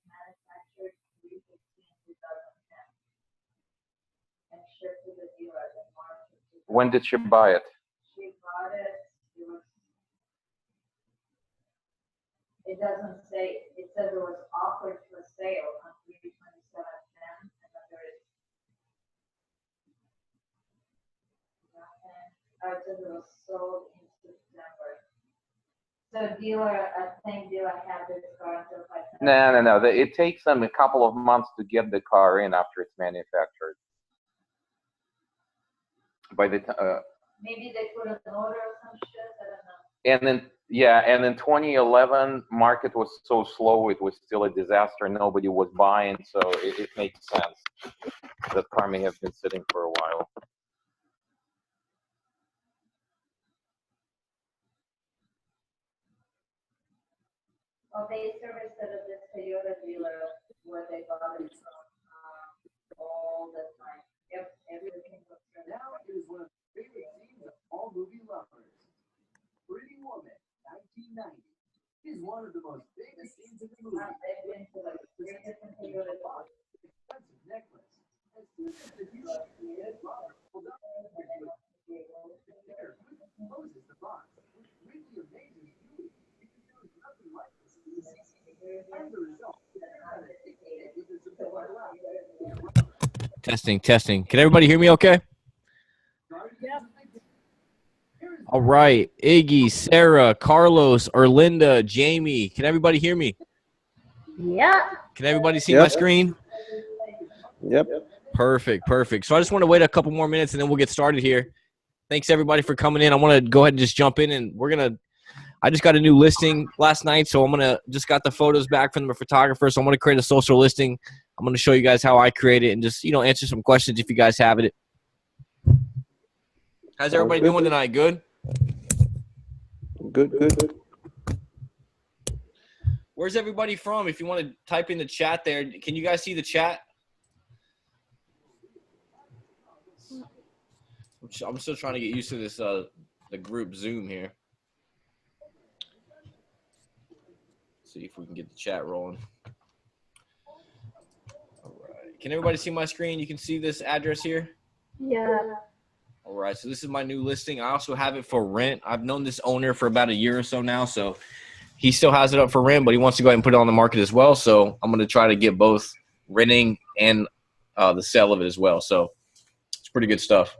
manufactured 3/15/2010 and shipped to the dealer in March of 2010. When did she buy it? She bought it. It doesn't say. It says it was offered for sale on 3/27/10, and then there is nothing. It says it was sold in September. So I think dealer had this car until 5. No. It takes them a couple of months to get the car in after it's manufactured. By the maybe they put an order or some shit. I don't know. And in 2011, market was so slow, it was still a disaster. Nobody was buying, so it makes sense that car may have been sitting for a while. Well, they serviced it at this Toyota dealer where they bought it from all the time. Yep, everything was turned out. Now it is one of the favorite scenes of all movie lovers. Pretty Woman, 1990, is one of the most famous scenes in the movie. They've been to like 3 different Toyota dealers. Expensive necklace. As soon as the dealer created, Robert pulled up there closes the box. Which really amazes you because there was nothing like this in the scene. As a result, Testing. Can everybody hear me okay? All right. Iggy, Sarah, Carlos, Erlinda, Jamie. Can everybody hear me? Yeah. Can everybody see my screen? Yep. Perfect. So I just want to wait a couple more minutes and then we'll get started here. Thanks everybody for coming in. I want to go ahead and just jump in and I just got a new listing last night, so just got the photos back from the photographer. So I'm going to create a social listing. I'm going to show you guys how I create it and just, answer some questions if you guys have it. How's everybody doing tonight? Good? Good. Where's everybody from? If you want to type in the chat there. Can you guys see the chat? I'm still trying to get used to this, the group Zoom here. See if we can get the chat rolling. All right. Can everybody see my screen? You can see this address here? Yeah. All right. So this is my new listing. I also have it for rent. I've known this owner for about a year or so now. So he still has it up for rent, but he wants to go ahead and put it on the market as well. So I'm going to try to get both renting and the sale of it as well. So it's pretty good stuff.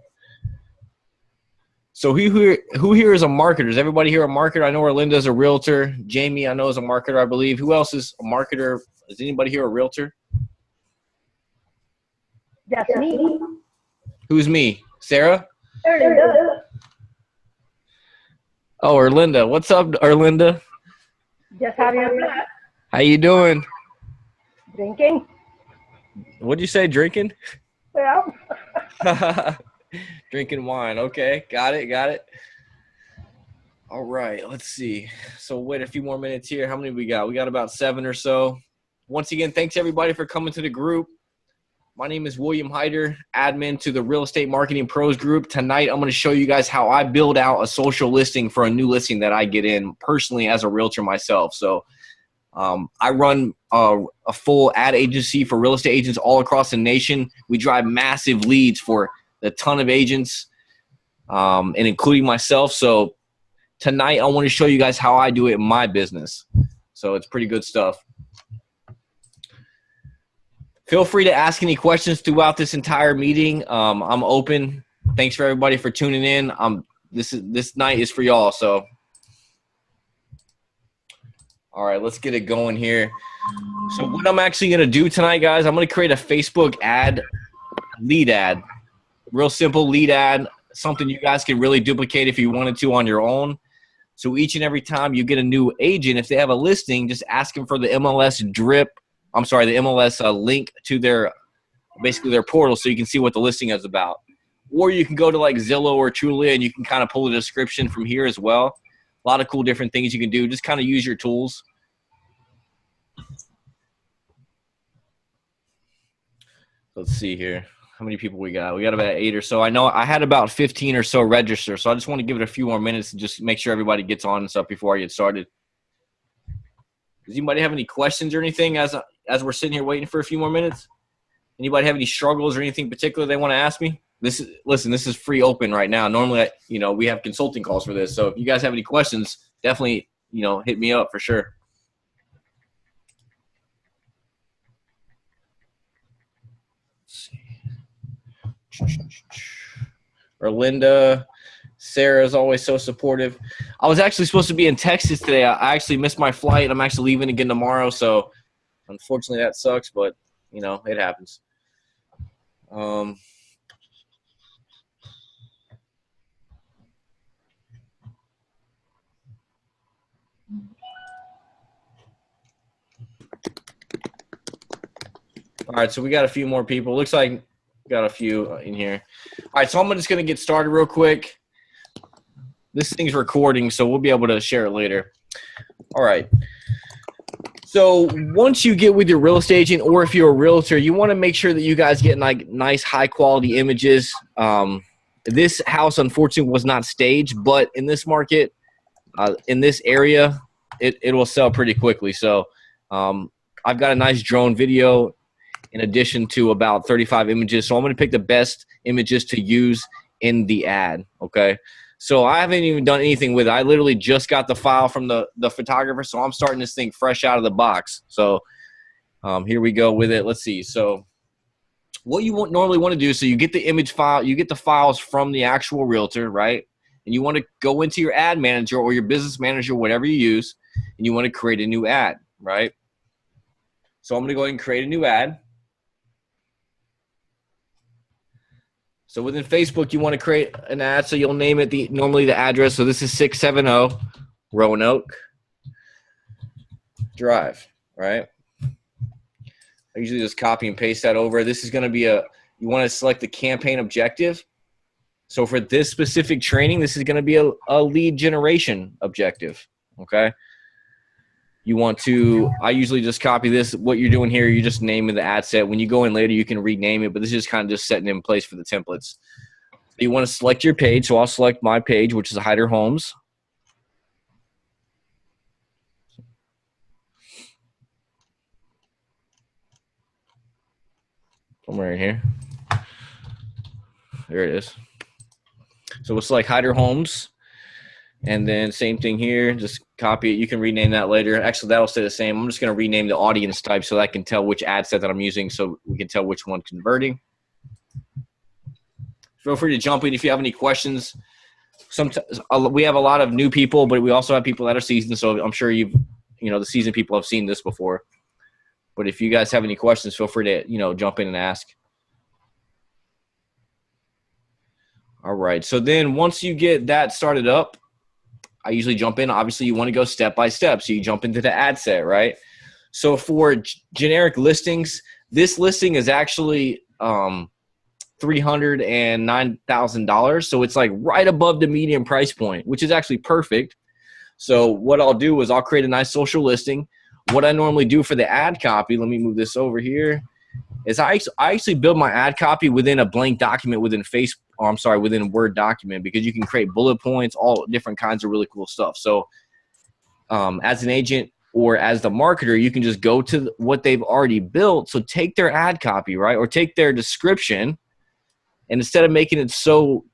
So who here is a marketer? Is everybody here a marketer? I know Erlinda's a realtor. Jamie, I know, is a marketer, I believe. Who else is a marketer? Is anybody here a realtor? That's me. Who's me? Sarah? Erlinda. Oh, Erlinda. What's up, Erlinda? Just having a blast. How you doing? Drinking. What'd you say, drinking? Yeah. Drinking wine. Okay, got it. All right, let's see. So wait a few more minutes here. How many we got? We got about 7 or so. Once again, thanks everybody for coming to the group. My name is William Hyder, admin to the Real Estate Marketing Pros group. Tonight, I'm going to show you guys how I build out a social listing for a new listing that I get in personally as a realtor myself. So I run a full ad agency for real estate agents all across the nation. We drive massive leads for a ton of agents, and including myself. So tonight I want to show you guys how I do it in my business. So it's pretty good stuff. Feel free to ask any questions throughout this entire meeting. I'm open. Thanks for everybody for tuning in. This night is for y'all. So, all right, let's get it going here. So what I'm actually going to do tonight, guys, I'm going to create a Facebook lead ad. Real simple lead ad, something you guys can really duplicate if you wanted to on your own. So each and every time you get a new agent, if they have a listing, just ask them for the MLS link to their portal so you can see what the listing is about. Or you can go to like Zillow or Trulia and you can kind of pull a description from here as well. A lot of cool different things you can do. Just kind of use your tools. Let's see here. How many people we got? We got about 8 or so. I know I had about 15 or so register, so I just want to give it a few more minutes and just make sure everybody gets on and stuff before I get started. Does anybody have any questions or anything as as we're sitting here waiting for a few more minutes? Anybody have any struggles or anything particular they want to ask me? This is free open right now. Normally, we have consulting calls for this. So if you guys have any questions, definitely, hit me up for sure. Let's see. Erlinda, Sarah is always so supportive. I was actually supposed to be in Texas today. I actually missed my flight. I'm actually leaving again tomorrow. So unfortunately that sucks, but it happens. All right, so we got a few more people. Looks like we got a few in here. All right, so I'm just going to get started real quick. This thing's recording, so we'll be able to share it later. All right. So once you get with your real estate agent, or if you're a realtor, you want to make sure that you guys get like nice, high-quality images. This house, unfortunately, was not staged, but in this market, in this area, it will sell pretty quickly. So I've got a nice drone video in addition to about 35 images. So I'm going to pick the best images to use in the ad, okay? So I haven't even done anything with it. I literally just got the file from the photographer, so I'm starting this thing fresh out of the box. So here we go with it. Let's see. So what you normally want to do, so you get the image file, you get the files from the actual realtor, right? And you want to go into your ad manager or your business manager, whatever you use, and you want to create a new ad, right? So I'm going to go ahead and create a new ad. So within Facebook, you want to create an ad, so you'll name it normally the address. So this is 670 Roanoke Drive, right? I usually just copy and paste that over. This is going to be you want to select the campaign objective. So for this specific training, this is going to be a lead generation objective, okay? You want to, I usually just copy this. What you're doing here, you're just naming the ad set. When you go in later, you can rename it, but this is just kind of just setting it in place for the templates. You want to select your page. So I'll select my page, which is Hyder Homes. Somewhere in here. There it is. So we'll select Hyder Homes. And then same thing here, just copy it. You can rename that later. Actually, that'll stay the same. I'm just going to rename the audience type so that I can tell which ad set that I'm using, so we can tell which one's converting. Feel free to jump in if you have any questions. Sometimes we have a lot of new people, but we also have people that are seasoned, so I'm sure the seasoned people have seen this before. But if you guys have any questions, feel free to, jump in and ask. All right, so then once you get that started up, I usually jump in. Obviously, you want to go step by step. So you jump into the ad set, right? So for generic listings, this listing is actually $309,000. So it's like right above the median price point, which is actually perfect. So what I'll do is I'll create a nice social listing. What I normally do for the ad copy, let me move this over here, is I actually build my ad copy within a blank document within within a Word document, because you can create bullet points, all different kinds of really cool stuff. So as an agent or as the marketer, you can just go to what they've already built. So take their ad copy, right? Or take their description, and instead of making it so,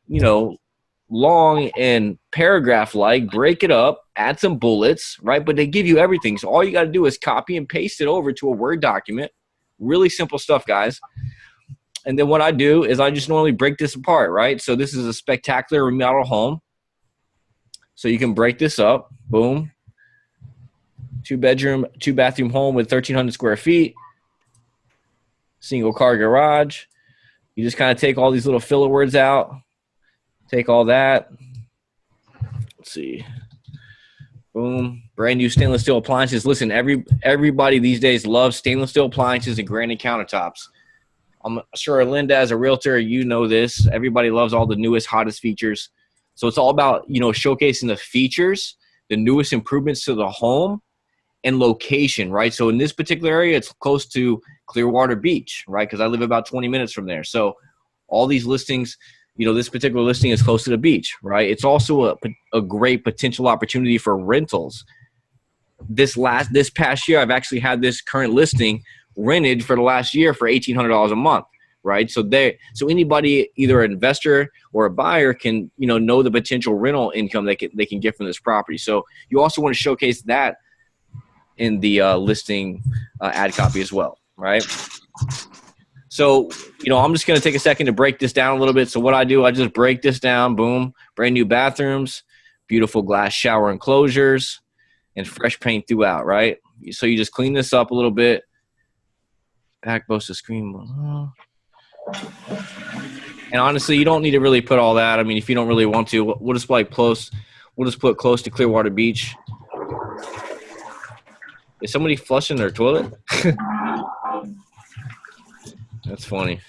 long and paragraph-like, break it up, add some bullets, right? But they give you everything. So all you got to do is copy and paste it over to a Word document. Really simple stuff, guys. And then what I do is I just normally break this apart, right? So this is a spectacular remodel home. So you can break this up. Boom. 2-bedroom, 2-bathroom home with 1,300 square feet. Single car garage. You just kind of take all these little filler words out. Take all that. Let's see. Boom. Brand new stainless steel appliances. Listen, everybody these days loves stainless steel appliances and granite countertops. I'm sure Linda, as a realtor, you know this. Everybody loves all the newest, hottest features. So it's all about, showcasing the features, the newest improvements to the home, and location, right? So in this particular area, it's close to Clearwater Beach, right? Because I live about 20 minutes from there. So all these listings, this particular listing is close to the beach, right? It's also a great potential opportunity for rentals. This past year, I've actually had this current listing rented for the last year for $1,800 a month, right? So anybody, either an investor or a buyer, can know the potential rental income they can get from this property. So you also want to showcase that in the listing ad copy as well, right? So, I'm just going to take a second to break this down a little bit. So what I do, I just break this down. Boom, brand new bathrooms, beautiful glass shower enclosures, and fresh paint throughout, right? So you just clean this up a little bit. Back boasts a screen. And honestly, you don't need to really put all that. I mean, if you don't really want to, we'll just like close. We'll just put close to Clearwater Beach. Is somebody flushing their toilet? That's funny.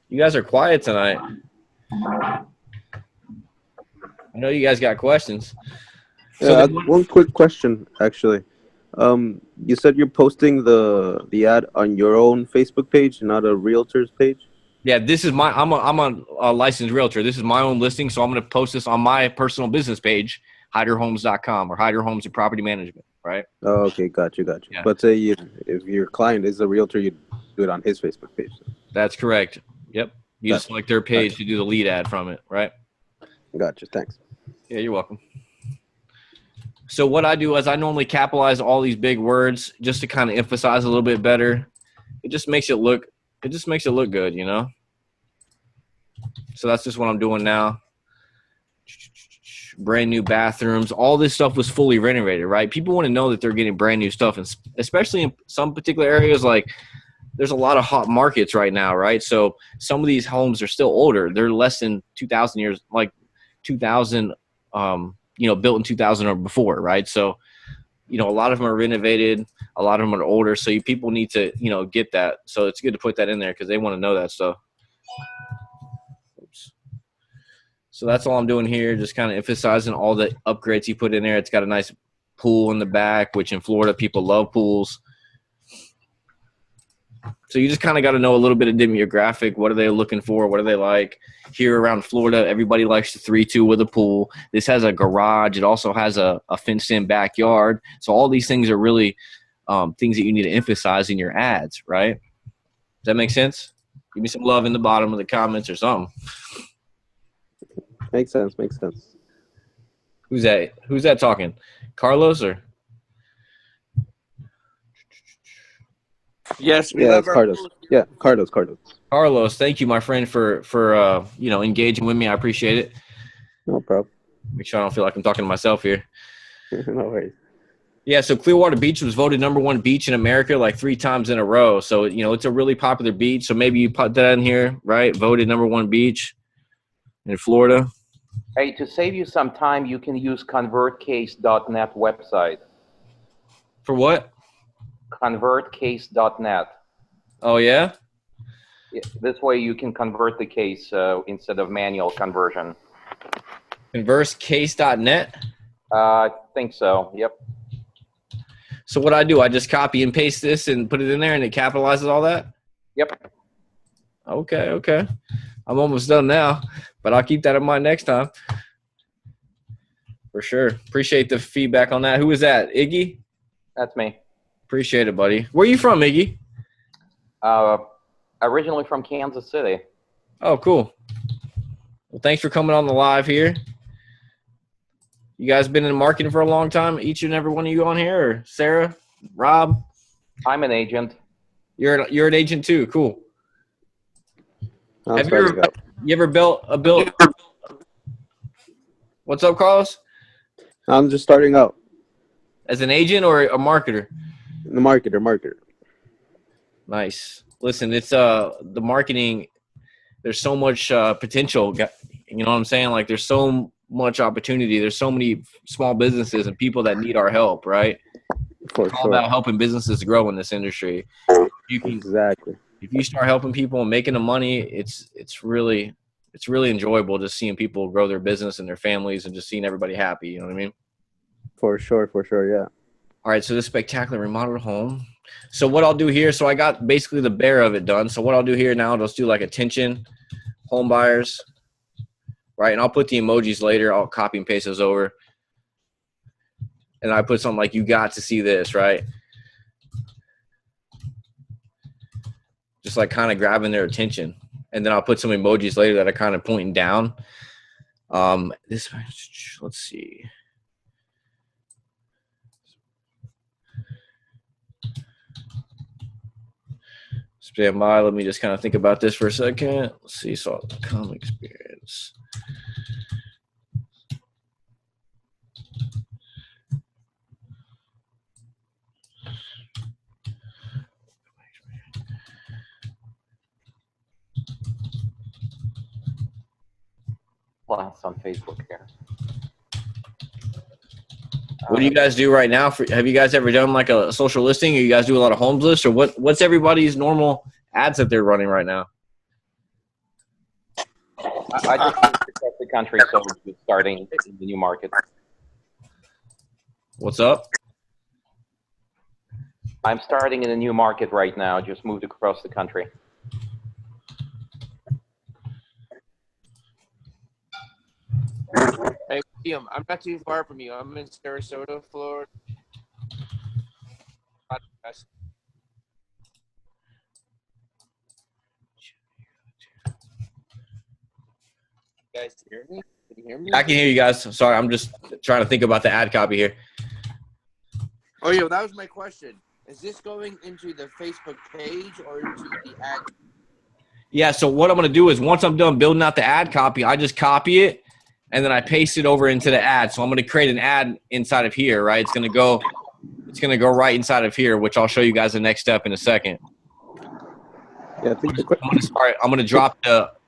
You guys are quiet tonight. I know you guys got questions. Yeah, one quick question, actually. You said you're posting the ad on your own Facebook page, not a realtor's page? Yeah, this is I'm a licensed realtor. This is my own listing, so I'm going to post this on my personal business page, hyderhomes.com, or Hyder Homes and Property Management, right? Oh, okay, got you. Yeah. But say if your client is a realtor, you do it on his Facebook page. That's correct. Yep. You just select their page to do the lead ad from it, right? Gotcha, thanks. Yeah, you're welcome. So what I do is I normally capitalize all these big words just to kind of emphasize a little bit better. It just makes it look good, So that's just what I'm doing now. Brand new bathrooms. All this stuff was fully renovated, right? People want to know that they're getting brand new stuff, and especially in some particular areas, like there's a lot of hot markets right now, right? So some of these homes are still older. They're less than 2,000 years, like 2,000, built in 2000 or before, right? So, a lot of them are renovated. A lot of them are older. So people need to, get that. So it's good to put that in there because they want to know that stuff. Oops. So that's all I'm doing here, just kind of emphasizing all the upgrades you put in there. It's got a nice pool in the back, which in Florida, people love pools. So you just kind of got to know a little bit of demographic. What are they looking for? What are they like? Here around Florida, everybody likes the 3-2 with a pool. This has a garage. It also has a fenced-in backyard. So all these things are really things that you need to emphasize in your ads, right? Does that make sense? Give me some love in the bottom of the comments or something. Makes sense. Who's that talking? Carlos or? Yes, we Yeah, love it's our Carlos. Yeah, Carlos. Carlos, thank you, my friend, for engaging with me. I appreciate it. No problem. Make sure I don't feel like I'm talking to myself here. No worries. Yeah, so Clearwater Beach was voted #1 beach in America like 3 times in a row. So, it's a really popular beach. So maybe you put that in here, right? Voted #1 beach in Florida. Hey, to save you some time, you can use convertcase.net website. For what? Convertcase.net. Oh, yeah? Yeah, this way you can convert the case instead of manual conversion. Conversecase.net? I think so, yep. So what I do, I just copy and paste this and put it in there and it capitalizes all that? Yep. Okay. I'm almost done now, but I'll keep that in mind next time. For sure. Appreciate the feedback on that. Who is that? Iggy? That's me. Appreciate it, buddy. Where are you from, Iggy? Originally from Kansas City. Oh, cool. Well, thanks for coming on the live here. You guys been in marketing for a long time, each and every one of you on here, or Sarah, Rob? I'm an agent. You're an agent too. Cool. I'm Have you ever built a build? What's up, Carlos? I'm just starting out. As an agent or a marketer? The marketer. Nice. Listen, it's the marketing. There's so much potential. You know what I'm saying? Like there's so much opportunity. There's so many small businesses and people that need our help, right? For all sure. about helping businesses grow in this industry. Exactly. If you start helping people and making the money, it's really enjoyable just seeing people grow their business and their families and just seeing everybody happy. You know what I mean? For sure, yeah. All right, so this spectacular remodeled home. So what I'll do here, so I got basically the bare of it done. So what I'll do here now, let's do like attention home buyers, right? And I'll put the emojis later. I'll copy and paste those over. and I put something like, you got to see this, right? Just like kind of grabbing their attention. And then I'll put some emojis later that are kind of pointing down. Let's see. Stand by. Let me just kind of think about this for a second. Let's see. So, common experience. Blast on Facebook here. What do you guys do right now? Have you guys ever done like a social listing, or you guys do a lot of homes lists, or what's everybody's normal ads that they're running right now? I just moved across the country, so we're starting in the new market. What's up? I'm starting in a new market right now. Just moved across the country. Hey, William, I'm not too far from you. I'm in Sarasota, Florida. You guys hear me? Can you hear me? I can hear you guys. Sorry, I'm just trying to think about the ad copy here. Oh, yeah, that was my question. Is this going into the Facebook page or into the ad? Yeah, so what I'm going to do is once I'm done building out the ad copy, I just copy it, and then I paste it over into the ad. So I'm going to create an ad inside of here, right? It's going to go right inside of here, which I'll show you guys the next step in a second. Yeah, I think I'm going to drop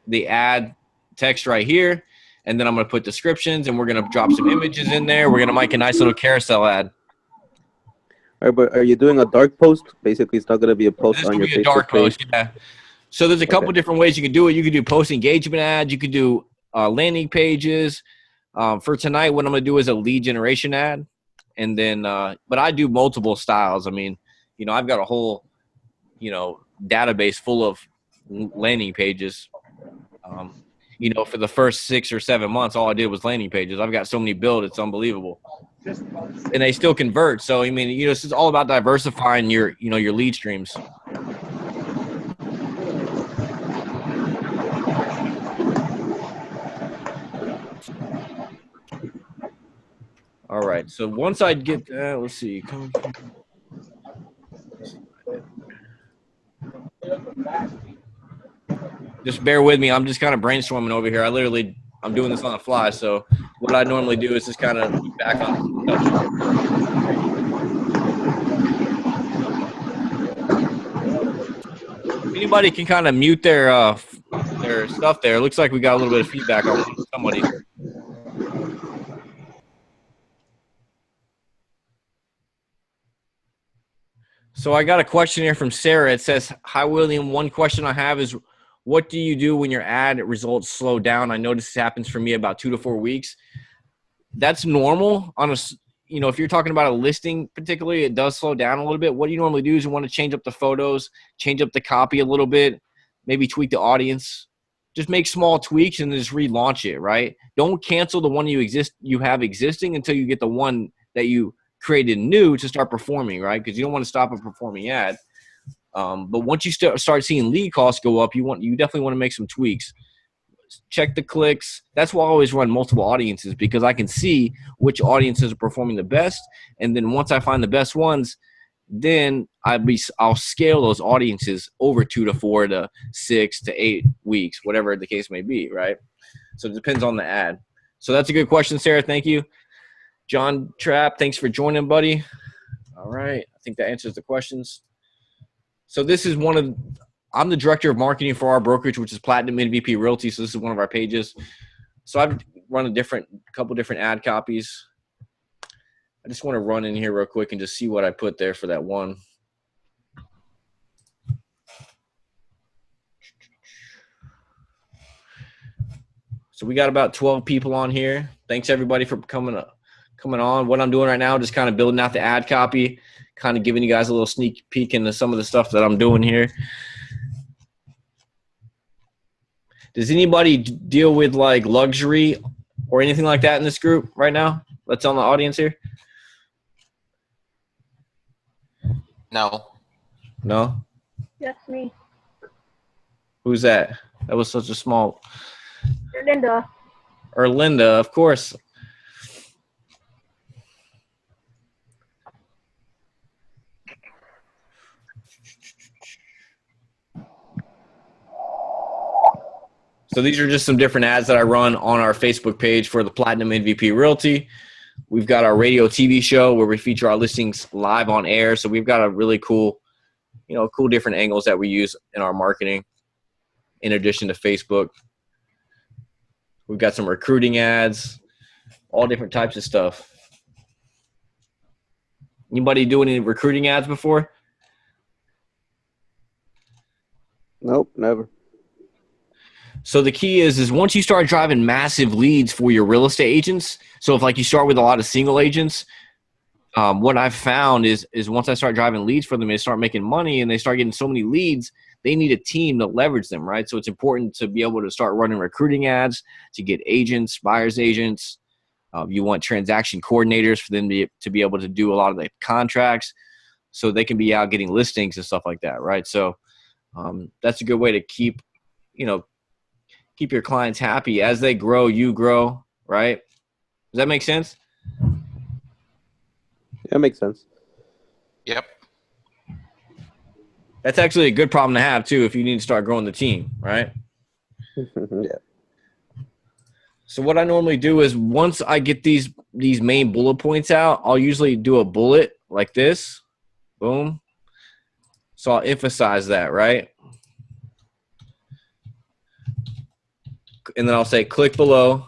the ad text right here, and then I'm going to put descriptions, and we're going to drop some images in there. We're going to make a nice little carousel ad. All right, but are you doing a dark post? Basically, it's not going to be a post This on will your be a Facebook dark page. post, yeah. So there's a couple different ways you can do it. You can do post engagement ads. You could do landing pages. For tonight, what I'm going to do is a lead generation ad. And then, but I do multiple styles. I mean, I've got a whole, database full of landing pages. For the first 6 or 7 months, all I did was landing pages. I've got so many built, it's unbelievable. And they still convert. So, I mean, it's just all about diversifying your lead streams. All right. So once I get that, let's see. Just bear with me. I'm just kind of brainstorming over here. I'm doing this on the fly. So what I normally do is just kind of back on stuff. Anybody can kind of mute their stuff there. It looks like we got a little bit of feedback on somebody. So I got a question here from Sarah. It says, "Hi, William. One question I have is, what do you do when your ad results slow down? I notice this happens for me about 2 to 4 weeks." That's normal. If you're talking about a listing particularly, it does slow down a little bit. What you normally do is you want to change up the photos, change up the copy a little bit, maybe tweak the audience. Just make small tweaks and then just relaunch it, right? Don't cancel the one you have existing until you get the one that you created new to start performing, right? Because you don't want to stop a performing ad. But once you start seeing lead costs go up, you definitely want to make some tweaks. Check the clicks. That's why I always run multiple audiences, because I can see which audiences are performing the best. And then once I find the best ones, then I'll scale those audiences over 2 to 4 to 6 to 8 weeks, whatever the case may be, right? So it depends on the ad. So that's a good question, Sarah. Thank you. John Trapp, thanks for joining, buddy. All right. I think that answers the questions. So this is I'm the director of marketing for our brokerage, which is Platinum MVP Realty. So this is one of our pages. So I've run a couple different ad copies. I just want to run in here real quick and just see what I put there for that one. So we got about 12 people on here. Thanks everybody for coming on. What I'm doing right now, just kind of building out the ad copy, kind of giving you guys a little sneak peek into some of the stuff that I'm doing here. Does anybody deal with like luxury or anything like that in this group right now? That's on the audience here. No. No? That's me. Who's that? That was such a small. Linda. Or Linda, of course. So these are just some different ads that I run on our Facebook page for the Platinum MVP Realty. We've got our radio TV show where we feature our listings live on air. So we've got a really cool, cool different angles that we use in our marketing in addition to Facebook. We've got some recruiting ads, all different types of stuff. Anybody do any recruiting ads before? Nope, never. So the key is once you start driving massive leads for your real estate agents, so if like you start with a lot of single agents, what I've found is once I start driving leads for them, they start making money and they start getting so many leads, they need a team to leverage them, right? So it's important to be able to start running recruiting ads to get agents, buyer's agents. You want transaction coordinators for them to be able to do a lot of the contracts so they can be out getting listings and stuff like that, right? So that's a good way to keep your clients happy. As they grow, you grow, right? Does that make sense? Yeah, makes sense. Yep. That's actually a good problem to have too if you need to start growing the team, right? Yeah. So what I normally do is once I get these main bullet points out, I'll usually do a bullet like this. Boom. So I'll emphasize that, right? And then I'll say click below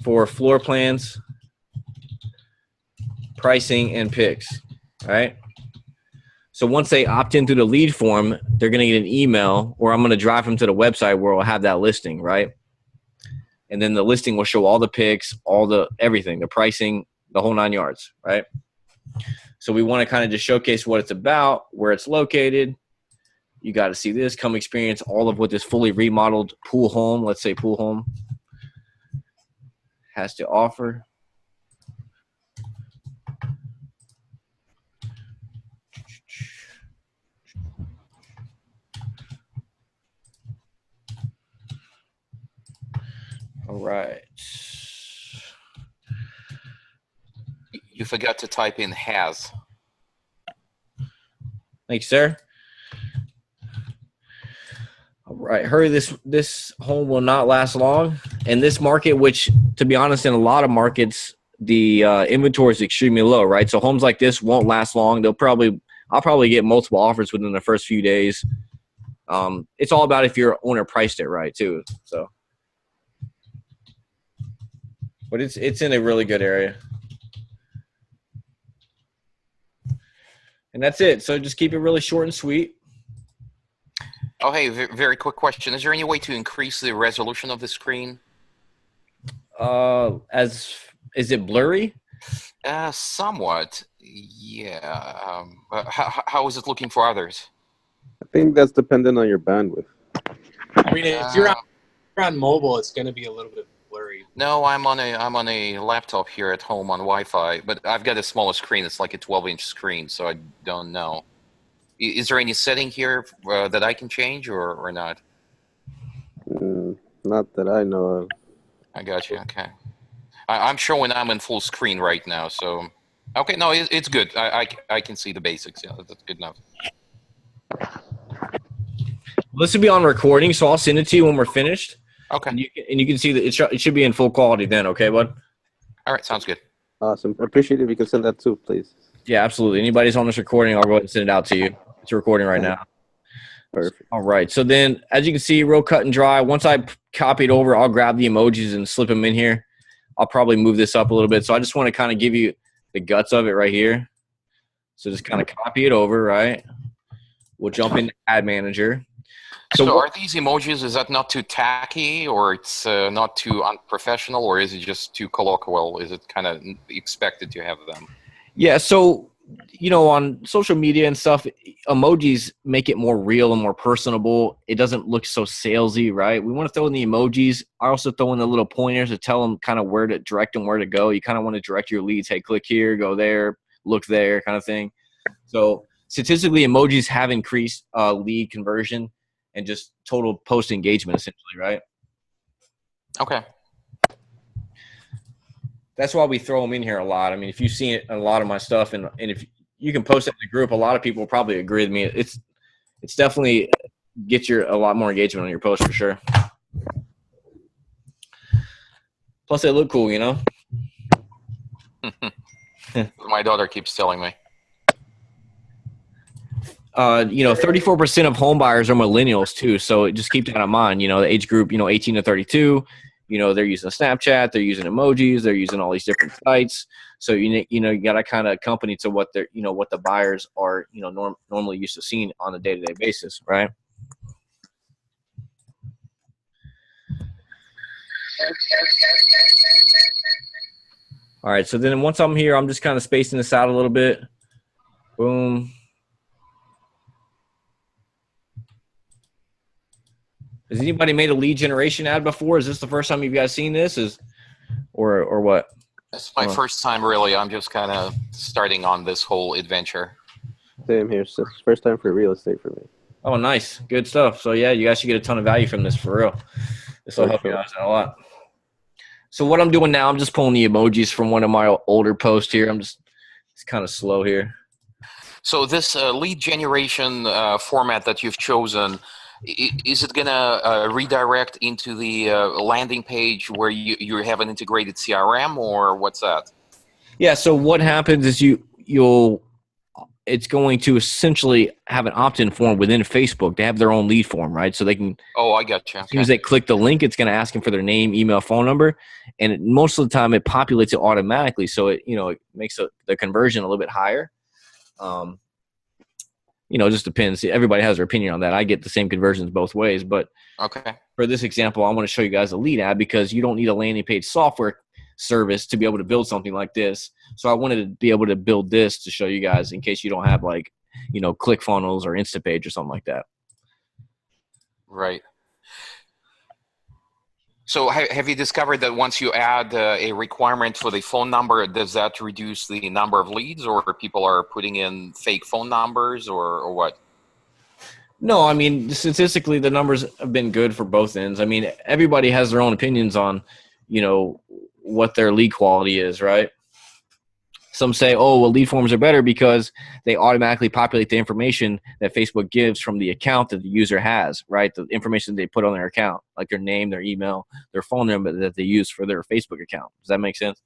for floor plans, pricing, and picks, right? So once they opt in through the lead form, they're going to get an email, or I'm going to drive them to the website where I'll have that listing, right? And then the listing will show all the picks, everything, the pricing, the whole 9 yards, right? So we want to kind of just showcase what it's about, where it's located. You got to see this, come experience all of what this fully remodeled pool home, let's say pool home, has to offer. All right. You forgot to type in has. Thanks, sir. All right, hurry. This home will not last long. In this market, which, to be honest, in a lot of markets, the inventory is extremely low, right? So homes like this won't last long. I'll probably get multiple offers within the first few days. It's all about if your owner priced it right, too. So, but it's in a really good area. And that's it. So just keep it really short and sweet. Oh, hey, very quick question. Is there any way to increase the resolution of the screen? Is it blurry? Somewhat. Yeah. How is it looking for others? I think that's dependent on your bandwidth. I mean, if you're on mobile, it's going to be a little bit blurry. No, I'm on a laptop here at home on Wi-Fi, but I've got a smaller screen. It's like a 12-inch screen, so I don't know. Is there any setting here that I can change or not? Not that I know of. I got you. Okay. I'm showing I'm in full screen right now, so okay. No, it's good. I can see the basics. Yeah, that's good enough. This will be on recording, so I'll send it to you when we're finished. Okay. And you can see that it should be in full quality then. Okay, bud. All right. Sounds good. Awesome. I appreciate it if you can send that too, please. Yeah, absolutely. Anybody's on this recording, I'll go ahead and send it out to you. It's recording right now. Perfect. All right. So then, as you can see, real cut and dry. Once I copy it over, I'll grab the emojis and slip them in here. I'll probably move this up a little bit. So I just want to kind of give you the guts of it right here. So just kind of copy it over, right? We'll jump into Ad Manager. So are these emojis, is that not too tacky, or it's not too unprofessional, or is it just too colloquial? Is it kind of expected to have them? Yeah, so, on social media and stuff, emojis make it more real and more personable. It doesn't look so salesy, right? We want to throw in the emojis. I also throw in the little pointers to tell them kind of direct them where to go. You kind of want to direct your leads. Hey, click here, go there, look there kind of thing. So statistically, emojis have increased lead conversion and just total post engagement, essentially, right? Okay. That's why we throw them in here a lot. I mean, if you've seen it in a lot of my stuff, and if you can post it in the group, a lot of people will probably agree with me. It's definitely gets a lot more engagement on your post for sure. Plus, they look cool, you know. My daughter keeps telling me. 34% of home buyers are millennials too. So just keep that in mind. You know, the age group, 18 to 32. They're using Snapchat, they're using emojis, they're using all these different sites. So you got to kind of accompany to what they're, what the buyers are, normally used to seeing on a day-to-day basis, right? All right. So then once I'm here, I'm just kind of spacing this out a little bit. Boom. Has anybody made a lead generation ad before? Is this the first time you guys seen this? Or what? It's my first time, really. I'm just kind of starting on this whole adventure. Same here. It's the first time for real estate for me. Oh, nice. Good stuff. So, yeah, you guys should get a ton of value from this for real. This will help you guys out a lot. So what I'm doing now, I'm just pulling the emojis from one of my older posts here. It's kind of slow here. So this lead generation format that you've chosen, is it going to redirect into the landing page where you have an integrated CRM, or what's that? Yeah, so what happens is it's going to essentially have an opt-in form within Facebook. They have their own lead form, right? So they can. Oh, I got you. Okay. As soon as they click the link, it's going to ask them for their name, email, phone number, and most of the time it populates it automatically. So it makes the conversion a little bit higher. It just depends. Everybody has their opinion on that. I get the same conversions both ways, but okay. For this example, I want to show you guys a lead ad because you don't need a landing page software service to be able to build something like this. So I wanted to be able to build this to show you guys in case you don't have ClickFunnels or Instapage or something like that. Right. So have you discovered that once you add a requirement for the phone number, does that reduce the number of leads, or people are putting in fake phone numbers, or what? No, I mean, statistically, the numbers have been good for both ends. I mean, everybody has their own opinions on, what their lead quality is, right? Some say, oh, well, lead forms are better because they automatically populate the information that Facebook gives from the account that the user has, right? The information they put on their account, like their name, their email, their phone number that they use for their Facebook account. Does that make sense?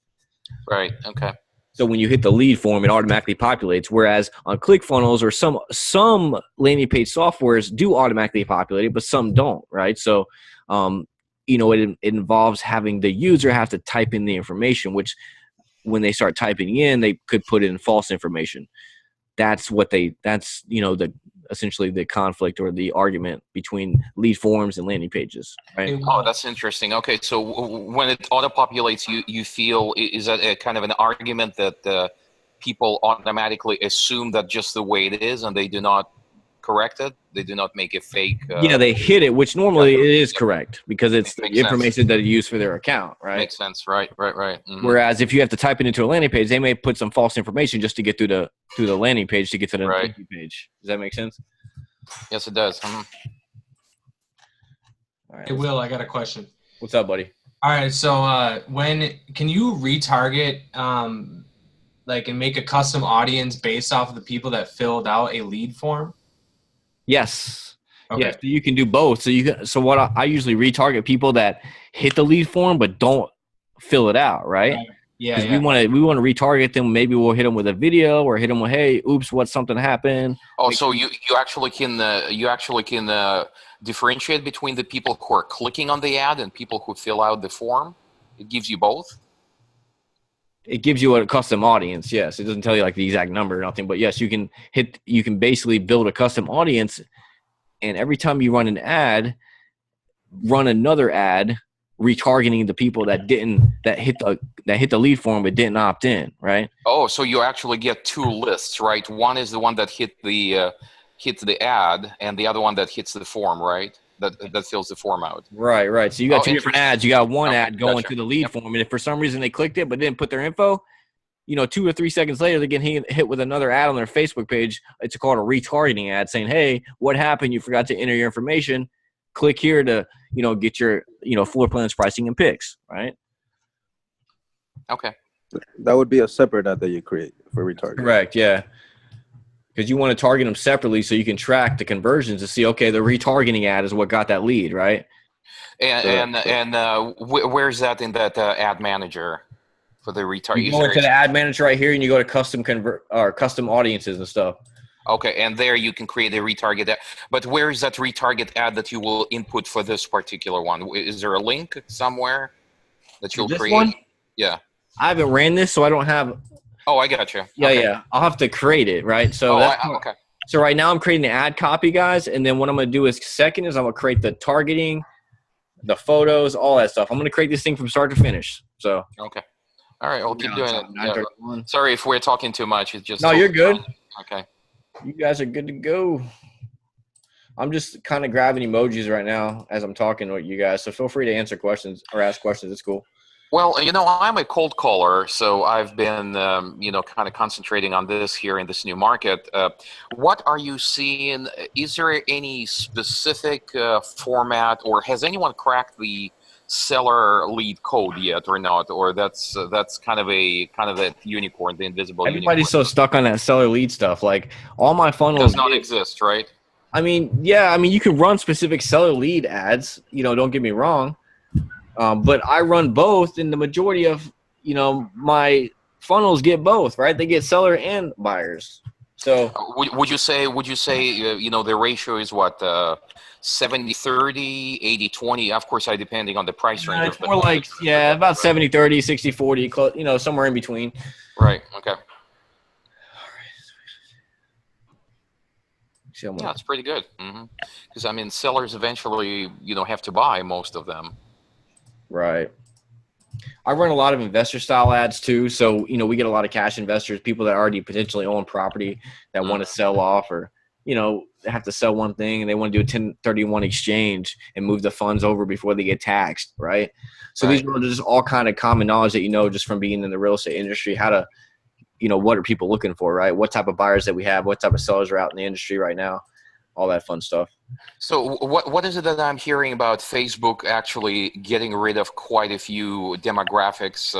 Right. Okay. So when you hit the lead form, it automatically populates. Whereas on ClickFunnels or some landing page softwares do automatically populate it, but some don't, right? So, it involves having the user have to type in the information, which when they start typing in, they could put in false information. That's essentially the conflict or the argument between lead forms and landing pages, right? Oh, that's interesting. Okay, so when it auto-populates, you feel, is that a kind of an argument that people automatically assume that just the way it is and they do not correct it? They do not make a fake... yeah, they hit it, which normally it is correct because it's the information that they use for their account, right? Makes sense, right. Mm-hmm. Whereas if you have to type it into a landing page, they may put some false information just to get through the landing page to get to the landing page. Does that make sense? Yes, it does. Mm-hmm. All right, Hey, Will, I got a question. What's up, buddy? All right, so can you retarget and make a custom audience based off of the people that filled out a lead form? Yes. Okay. Yeah, so you can do both. So what I usually retarget people that hit the lead form but don't fill it out, right? Yeah. Because we want to retarget them. Maybe we'll hit them with a video or hit them with, hey, oops, something happened. Oh, so you actually can differentiate between the people who are clicking on the ad and people who fill out the form? It gives you both? It gives you a custom audience, yes. It doesn't tell you like the exact number or nothing, but yes, you can basically build a custom audience, and every time you run an ad, run another ad retargeting the people that hit the lead form but didn't opt in, right? Oh, so you actually get two lists, right? One is the one that hit the ad, and the other one that hits the form, right? That fills the form out. Right. So you got two different ads. You got one ad going gotcha. to the lead form, and if for some reason they clicked it but didn't put their info, 2 or 3 seconds later, they're getting hit with another ad on their Facebook page. It's called a retargeting ad saying, hey, what happened? You forgot to enter your information. Click here to, get your, floor plans, pricing, and picks, right? Okay. That would be a separate ad that you create for retargeting. Correct, yeah. Because you want to target them separately so you can track the conversions to see, okay, the retargeting ad is what got that lead, right? Where's that in that ad manager for the retarget? You go into the ad manager right here, and you go to custom audiences and stuff. Okay, and there you can create a retarget ad. But where is that retarget ad that you will input for this particular one? Is there a link somewhere that you'll create? One? Yeah. I haven't ran this, so I don't have. Oh, I got you. Yeah, okay. yeah. I'll have to create it, right? So okay. So right now I'm creating the ad copy, guys, and then what I'm going to do is I'm going to create the targeting, the photos, all that stuff. I'm going to create this thing from start to finish. So. Okay. All right, we'll keep doing it. Yeah. Sorry if we're talking too much. It's just. No, you're good. Okay. You guys are good to go. I'm just kind of grabbing emojis right now as I'm talking with you guys, so feel free to answer questions or ask questions. It's cool. Well, I'm a cold caller, so I've been, kind of concentrating on this here in this new market. What are you seeing? Is there any specific format, or has anyone cracked the seller lead code yet, or not? Or that's kind of that unicorn, the invisible. Everybody's so stuck on that seller lead stuff. Like all my funnels does not exist, right? I mean, yeah. I mean, you can run specific seller lead ads. Don't get me wrong. But I run both, and the majority of, my funnels get both, right? They get seller and buyers. So would you say, the ratio is what, 70-30, 80-20? Of course, depending on the price range. It's more like, about 70-30, 60-40, somewhere in between. Right. Okay. Yeah, it's pretty good. Because, sellers eventually, have to buy most of them. Right. I run a lot of investor style ads too. So, we get a lot of cash investors, people that already potentially own property that want to sell off, or, they have to sell one thing and they want to do a 1031 exchange and move the funds over before they get taxed. Right. So These are just all kind of common knowledge that, just from being in the real estate industry, how to, what are people looking for, right? What type of buyers that we have, what type of sellers are out in the industry right now, all that fun stuff. So what is it that I'm hearing about Facebook actually getting rid of quite a few demographics,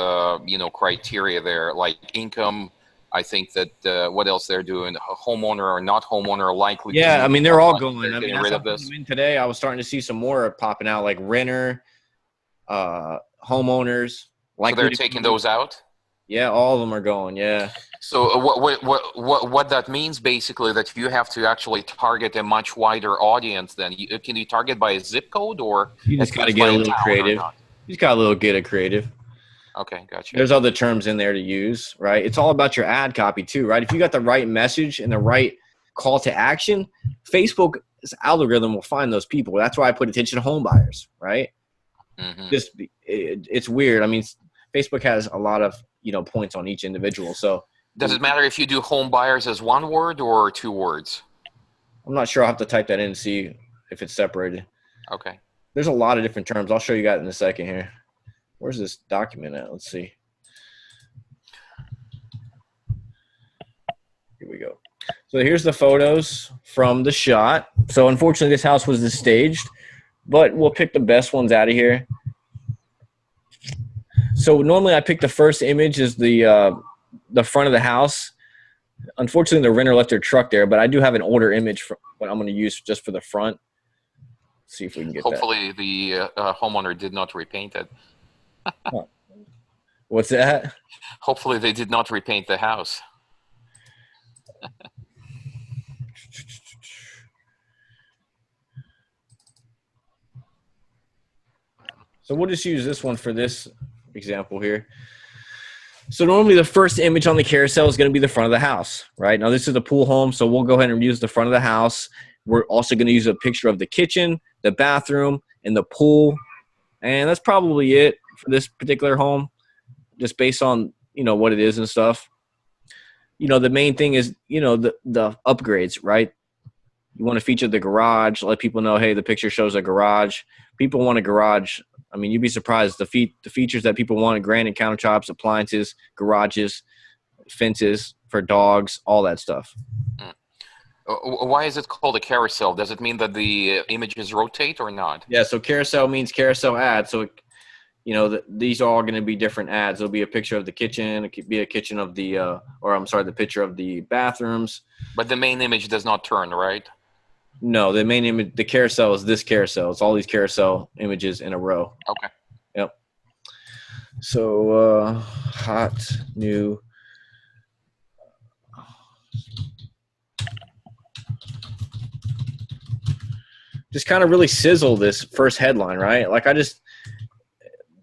criteria there, like income? I think that what else they're doing, homeowner or not homeowner, likely. Yeah, they're all going. Getting rid of this. Today, I was starting to see some more popping out, like renter, homeowners. So they're taking those out. Yeah, all of them are going. Yeah. So what that means basically that you have to actually target a much wider audience. Then can you target by a zip code, or you just got to get a little creative? You just got a little creative. Okay, gotcha. There's other terms in there to use, right? It's all about your ad copy too, right? If you got the right message and the right call to action, Facebook's algorithm will find those people. That's why I put attention to home buyers, right? It's weird. Facebook has a lot of points on each individual. So does it matter if you do home buyers as one word or two words? I'm not sure. I'll have to type that in and see if it's separated. Okay. There's a lot of different terms. I'll show you guys in a second here. Where's this document at? Let's see. Here we go. So here's the photos from the shot. So unfortunately, this house was staged, but we'll pick the best ones out of here. So normally I pick the first image as the front of the house. Unfortunately, the renter left their truck there, but I do have an older image for what I'm going to use just for the front. Let's see if we can get Hopefully the homeowner did not repaint it. What's that? Hopefully they did not repaint the house. So we'll just use this one for this example here. So normally the first image on the carousel is going to be the front of the house, right? Now this is a pool home, so we'll go ahead and use the front of the house. We're also going to use a picture of the kitchen, the bathroom, and the pool. And that's probably it for this particular home, just based on, what it is and stuff. The main thing is, the upgrades, right? You want to feature the garage, let people know, hey, the picture shows a garage. People want a garage. You'd be surprised the features that people want: granite countertops, appliances, garages. fences for dogs, all that stuff. Why is it called a carousel? Does it mean that the images rotate or not? Yeah, so carousel means carousel ad. So, these are all going to be different ads. There'll be a picture of the kitchen. It could be a kitchen of the, the picture of the bathrooms. But the main image does not turn, right? No, the main image, the carousel is this carousel. It's all these carousel images in a row. Okay. Yep. So, hot new. Just kind of really sizzle this first headline, right? Like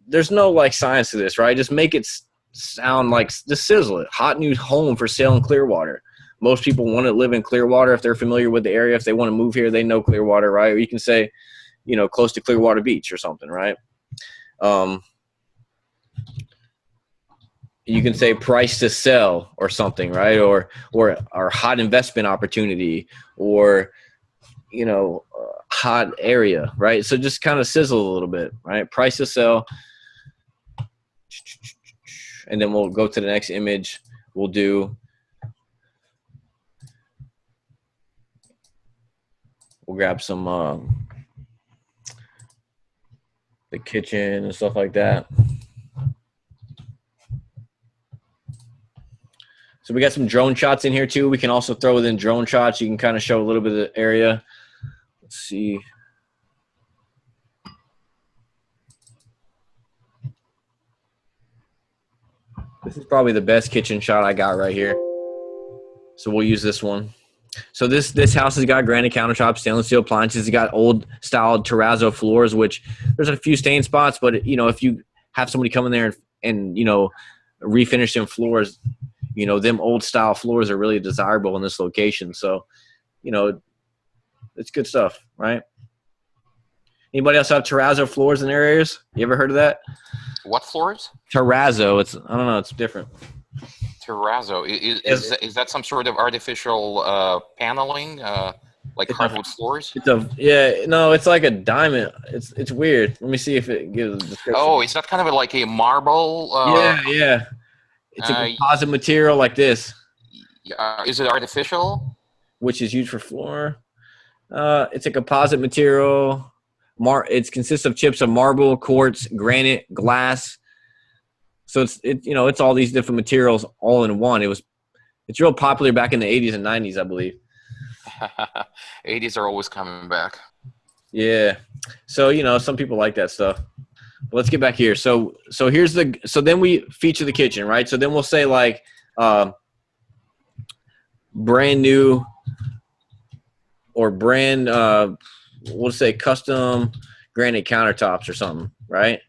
there's no like science to this, right? Just make it sound like, just sizzle it. Hot new home for sale in Clearwater. Most people want to live in Clearwater if they're familiar with the area. If they want to move here, they know Clearwater, right? Or you can say, close to Clearwater Beach or something, right? You can say price to sell or something, right? Or hot investment opportunity, or hot area, right? So just kind of sizzle a little bit, right? Price to sell. And then we'll go to the next image. We'll grab some the kitchen and stuff like that. So we got some drone shots in here too. We can also throw within drone shots. You can kind of show a little bit of the area. Let's see. This is probably the best kitchen shot I got right here. So we'll use this one. So this house has got granite countertops, stainless steel appliances. It's got old style terrazzo floors, which there's a few stain spots, but if you have somebody come in there and refinish them floors, them old style floors are really desirable in this location. So, it's good stuff, right? Anybody else have terrazzo floors in their areas? You ever heard of that? What floors? Terrazzo. I don't know. It's different. Terrazzo. Is that some sort of artificial paneling, like hardwood floors? It's like a diamond. It's weird. Let me see if it gives a description. Oh, is that kind of like a marble? Yeah. It's a composite material like this. Is it artificial? Which is used for floor. It's a composite material. It consists of chips of marble, quartz, granite, glass. So it's all these different materials all in one. It's real popular back in the 80s and 90s, I believe. 80s are always coming back. Yeah. So, some people like that stuff. But let's get back here. So then we feature the kitchen, right? So then we'll say like brand new or brand we'll say custom granite countertops or something, right?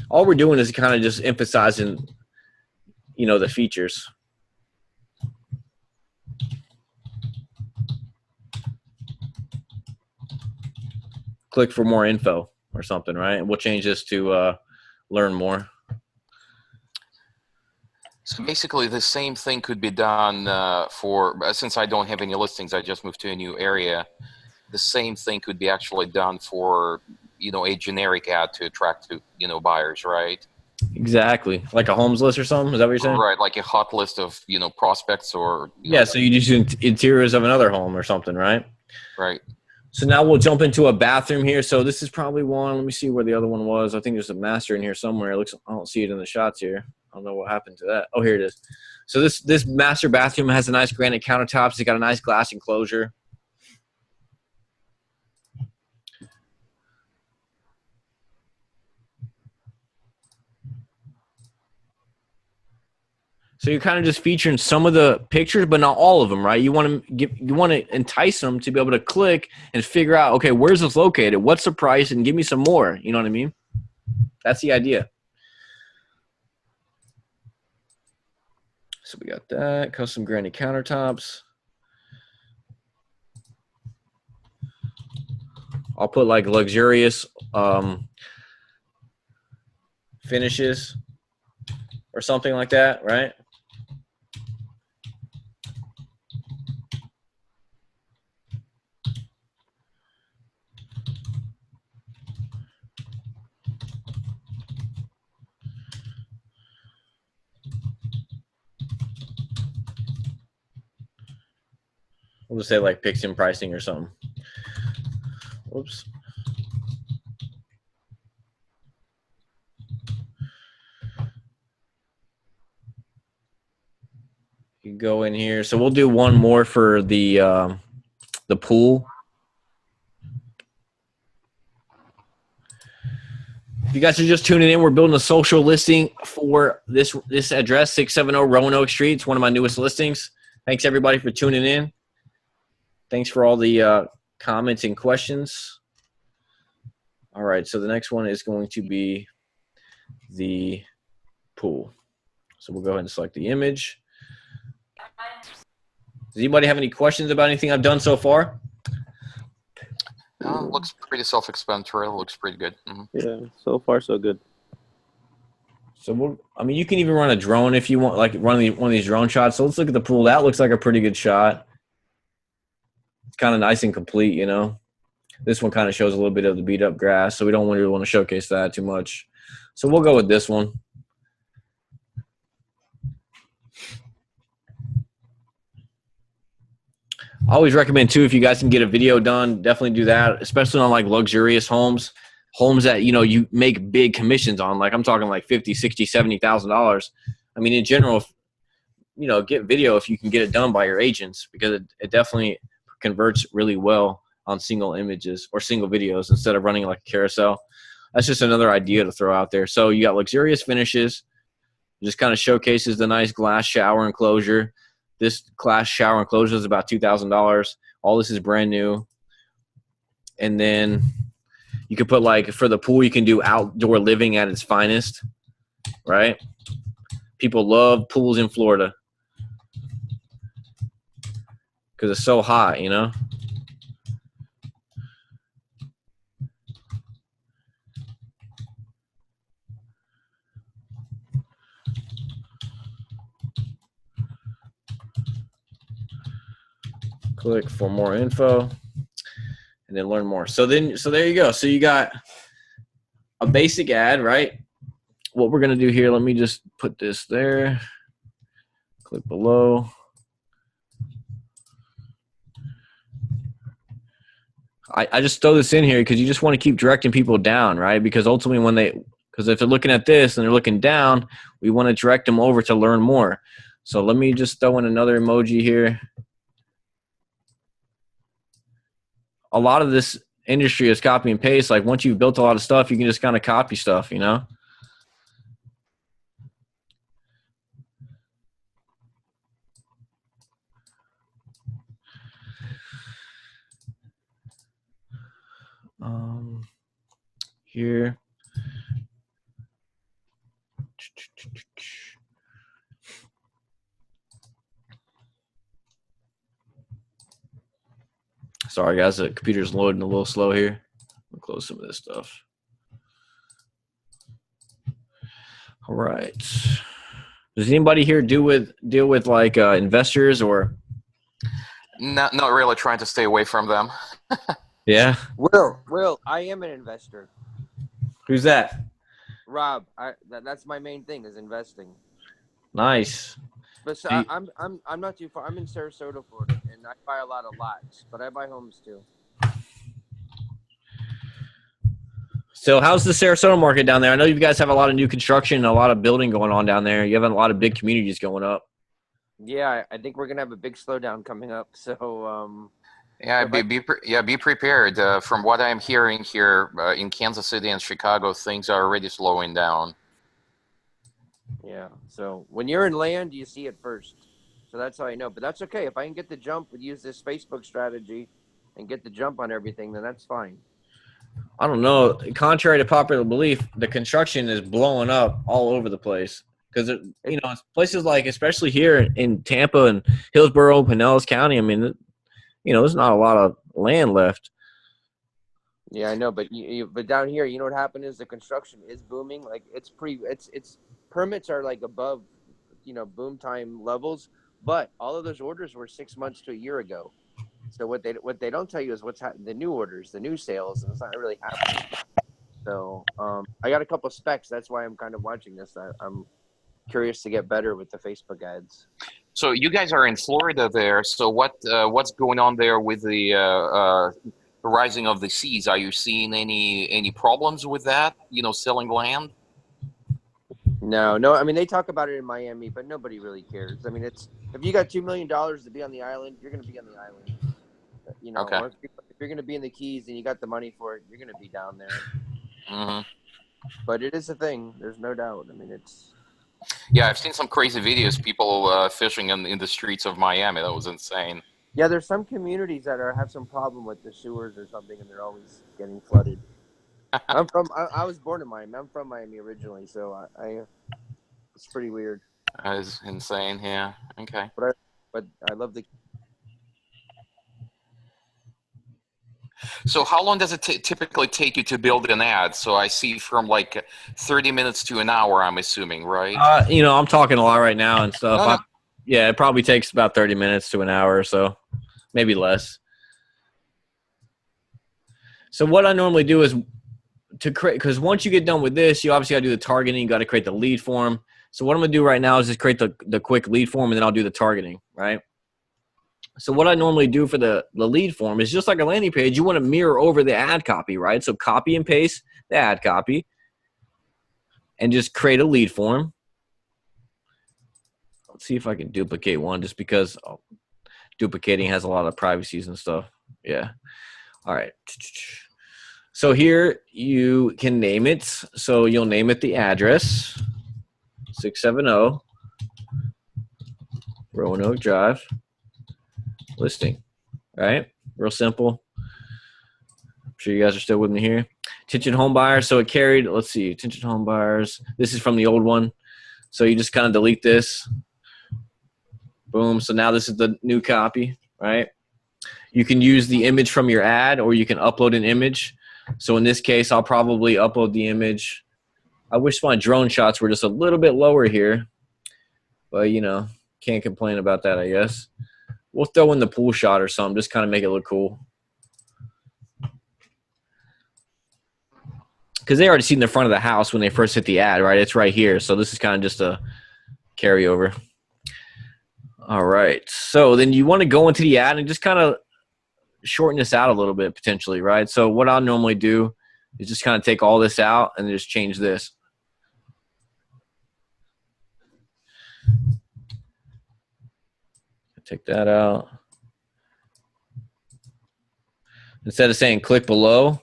All we're doing is kind of just emphasizing, the features. Click for more info or something, right? And we'll change this to learn more. So basically the same thing could be done since I don't have any listings, I just moved to a new area. The same thing could be actually done for, a generic ad to attract buyers, right? Exactly. Like a homes list or something? Is that what you're saying? Right, like a hot list of, prospects or... so you just do interiors of another home or something, right? Right. So now we'll jump into a bathroom here. So this is probably one. Let me see where the other one was. I think there's a master in here somewhere. I don't see it in the shots here. I don't know what happened to that. Oh, here it is. So this master bathroom has a nice granite countertops. It's got a nice glass enclosure. So you're kind of just featuring some of the pictures, but not all of them, right? You want to entice them to be able to click and figure out, okay, where's this located? What's the price? And give me some more. You know what I mean? That's the idea. So we got that custom granite countertops. I'll put like luxurious finishes or something like that, right? We'll just say like picks in pricing or something. Whoops. You go in here. So we'll do one more for the pool. If you guys are just tuning in, we're building a social listing for this address, 670 Roanoke Street. It's one of my newest listings. Thanks, everybody, for tuning in. Thanks for all the comments and questions. All right, so the next one is going to be the pool. So we'll go ahead and select the image. Does anybody have any questions about anything I've done so far? Looks pretty self-explanatory. Looks pretty good. Mm-hmm. Yeah, so far so good. So you can even run a drone if you want, like one of these drone shots. So let's look at the pool. That looks like a pretty good shot. It's kind of nice and complete, you know. This one kind of shows a little bit of the beat up grass, so we don't really want to showcase that too much. So we'll go with this one. I always recommend too, if you guys can get a video done, definitely do that, especially on like luxurious homes that, you know, you make big commissions on. Like I'm talking like $50,000, $60,000, $70,000. I mean, in general, you know, get video if you can get it done by your agents, because it definitely converts really well on single images or single videos instead of running like a carousel. That's just another idea to throw out there. So you got luxurious finishes, just kind of showcases the nice glass shower enclosure. This glass shower enclosure is about $2,000. All this is brand new. And then you could put, like, for the pool, you can do outdoor living at its finest, right? People love pools in Florida because it's so hot, you know? Click for more info and then learn more. So there you go. So you got a basic ad, right? What we're going to do here, let me just put this there. Click below. I just throw this in here because you just want to keep directing people down, right? Because ultimately because if they're looking at this and they're looking down, we want to direct them over to learn more. So let me just throw in another emoji here. A lot of this industry is copy and paste. Like once you've built a lot of stuff, you can just kind of copy stuff, you know? Here. Sorry, guys, the computer's loading a little slow here. I'll close some of this stuff. All right. Does anybody here deal with like investors or? Not really, trying to stay away from them. Yeah. Will, I am an investor. Who's that? Rob, that's my main thing is investing. Nice. But so I'm not too far. I'm in Sarasota, Florida, and I buy a lot of lots, but I buy homes too. So how's the Sarasota market down there? I know you guys have a lot of new construction and a lot of building going on down there. You have a lot of big communities going up. Yeah, I think we're gonna have a big slowdown coming up. So be prepared. From what I'm hearing here in Kansas City and Chicago, things are already slowing down. Yeah. So when you're in land, you see it first. So that's how I know. But that's okay. If I can get the jump and use this Facebook strategy and get the jump on everything, then that's fine. I don't know. Contrary to popular belief, the construction is blowing up all over the place. Because, you know, places like, especially here in Tampa and Hillsborough, Pinellas County, I mean, you know, there's not a lot of land left. Yeah, I know. But but down here, you know what happened is the construction is booming. Like it's permits are like above, you know, boom time levels. But all of those orders were 6 months to a year ago. So what they don't tell you is what's the new orders, the new sales, and it's not really happening. So I got a couple of specs. That's why I'm kind of watching this. I'm curious to get better with the Facebook ads. So you guys are in Florida there. So what's going on there with the rising of the seas? Are you seeing any problems with that? Selling land? No. I mean, they talk about it in Miami, but nobody really cares. I mean, it's if you got $2 million to be on the island, you're going to be on the island. Okay. Or if you're going to be in the Keys and you got the money for it, you're going to be down there. Hmm. But it is a thing. There's no doubt. I mean, it's. Yeah, I've seen some crazy videos, people fishing in the streets of Miami. That was insane. Yeah, there's some communities that have some problem with the sewers or something, and they're always getting flooded. I was born in Miami. I'm from Miami originally, so I it's pretty weird. That is insane. Yeah. Okay. But I love the. So how long does it typically take you to build an ad? So I see from like 30 minutes to an hour, I'm assuming, right? I'm talking a lot right now and stuff. No. Yeah, it probably takes about 30 minutes to an hour or so, maybe less. So what I normally do is to create, because once you get done with this, you obviously got to do the targeting. You got to create the lead form. So what I'm going to do right now is just create the quick lead form, and then I'll do the targeting, right? So what I normally do for the lead form is just like a landing page. You want to mirror over the ad copy, right? So copy and paste the ad copy and just create a lead form. Let's see if I can duplicate one just because duplicating has a lot of privacies and stuff. Yeah. All right. So here you can name it. So you'll name it the address, 670 Roanoke Drive listing, right? Real simple. I'm sure you guys are still with me here. Attention home buyers. So it carried, let's see, attention home buyers. This is from the old one. So you just kind of delete this. Boom. So now this is the new copy, right? You can use the image from your ad, or you can upload an image. So in this case, I'll probably upload the image. I wish my drone shots were just a little bit lower here, but can't complain about that, I guess. We'll throw in the pool shot or something, just kind of make it look cool. Because they already seen the front of the house when they first hit the ad, right? It's right here. So this is kind of just a carryover. All right. So then you want to go into the ad and just kind of shorten this out a little bit potentially, right? So what I'll normally do is just kind of take all this out and just change this. Take that out. Instead of saying click below,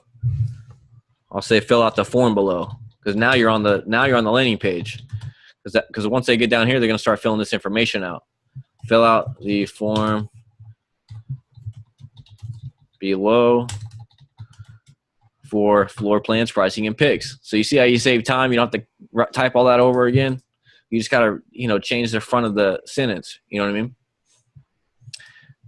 I'll say fill out the form below, because now you're on the landing page. Because once they get down here, they're going to start filling this information out. Fill out the form below for floor plans, pricing, and pics. So you see how you save time? You don't have to type all that over again. You just got to, change the front of the sentence. You know what I mean?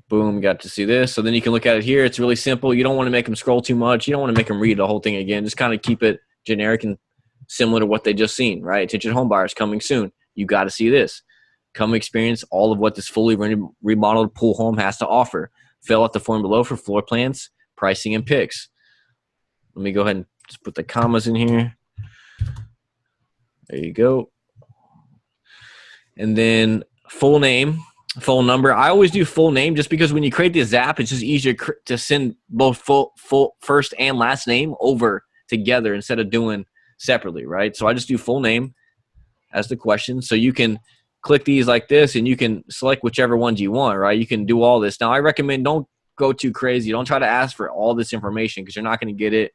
Boom, got to see this. So then you can look at it here. It's really simple. You don't want to make them scroll too much. You don't want to make them read the whole thing again. Just kind of keep it generic and similar to what they just seen, right? Attention home buyers coming soon. You got to see this. Come experience all of what this fully remodeled pool home has to offer. Fill out the form below for floor plans, pricing, and pics. Let me go ahead and just put the commas in here. There you go. And then full name, phone number. I always do full name just because when you create this app, it's just easier to send both full first and last name over together instead of doing separately, right? So I just do full name as the question. So you can click these like this and you can select whichever ones you want, right? You can do all this. Now I recommend don't go too crazy. Don't try to ask for all this information because you're not going to get it.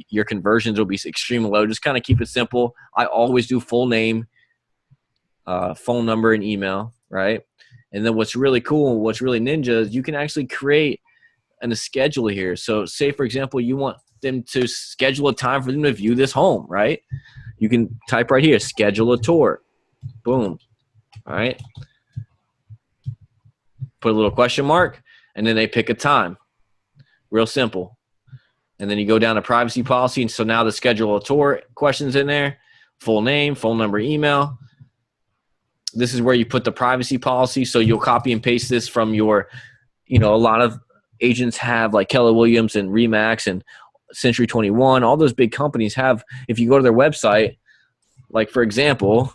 Your conversions will be extremely low. Just kind of keep it simple. I always do full name, phone number, and email, right? And then what's really cool, what's really ninja is you can actually create a schedule here. So say, for example, you want them to schedule a time for them to view this home, right? You can type right here, schedule a tour. Boom. All right. Put a little question mark, and then they pick a time. Real simple. And then you go down to privacy policy. And so now the schedule a tour questions in there, full name, phone number, email. This is where you put the privacy policy. So you'll copy and paste this from your, a lot of agents have like Keller Williams and Remax and Century 21. All those big companies have, if you go to their website, like for example,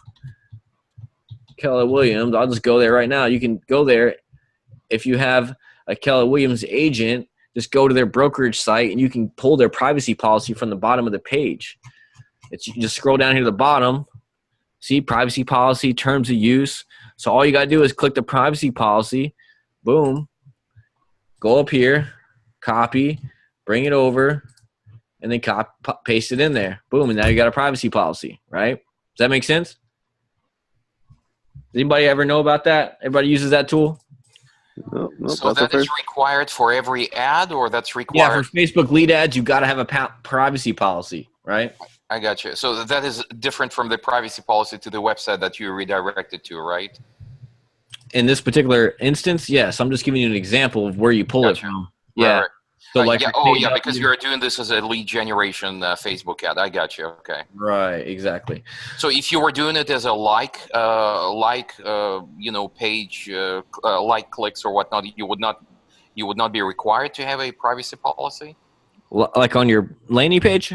Keller Williams. I'll just go there right now. You can go there. If you have a Keller Williams agent, just go to their brokerage site and you can pull their privacy policy from the bottom of the page. You just scroll down here to the bottom. See, privacy policy, terms of use. So all you got to do is click the privacy policy. Boom. Go up here, copy, bring it over, and then paste it in there. Boom, and now you got a privacy policy, right? Does that make sense? Does anybody ever know about that? Everybody uses that tool? No, So that is required for every ad, or that's Yeah, required? for Facebook lead ads, you got to have a privacy policy, right? I got you. So that is different from the privacy policy to the website that you redirected to, right? In this particular instance, yes. I'm just giving you an example of where you pull it Gotcha. from. Right, Yeah. right. So like, Because you're doing this as a lead generation Facebook ad. I got you. Okay. right, exactly. So if you were doing it as a page, like clicks or whatnot, you would not be required to have a privacy policy. Like on your landing page?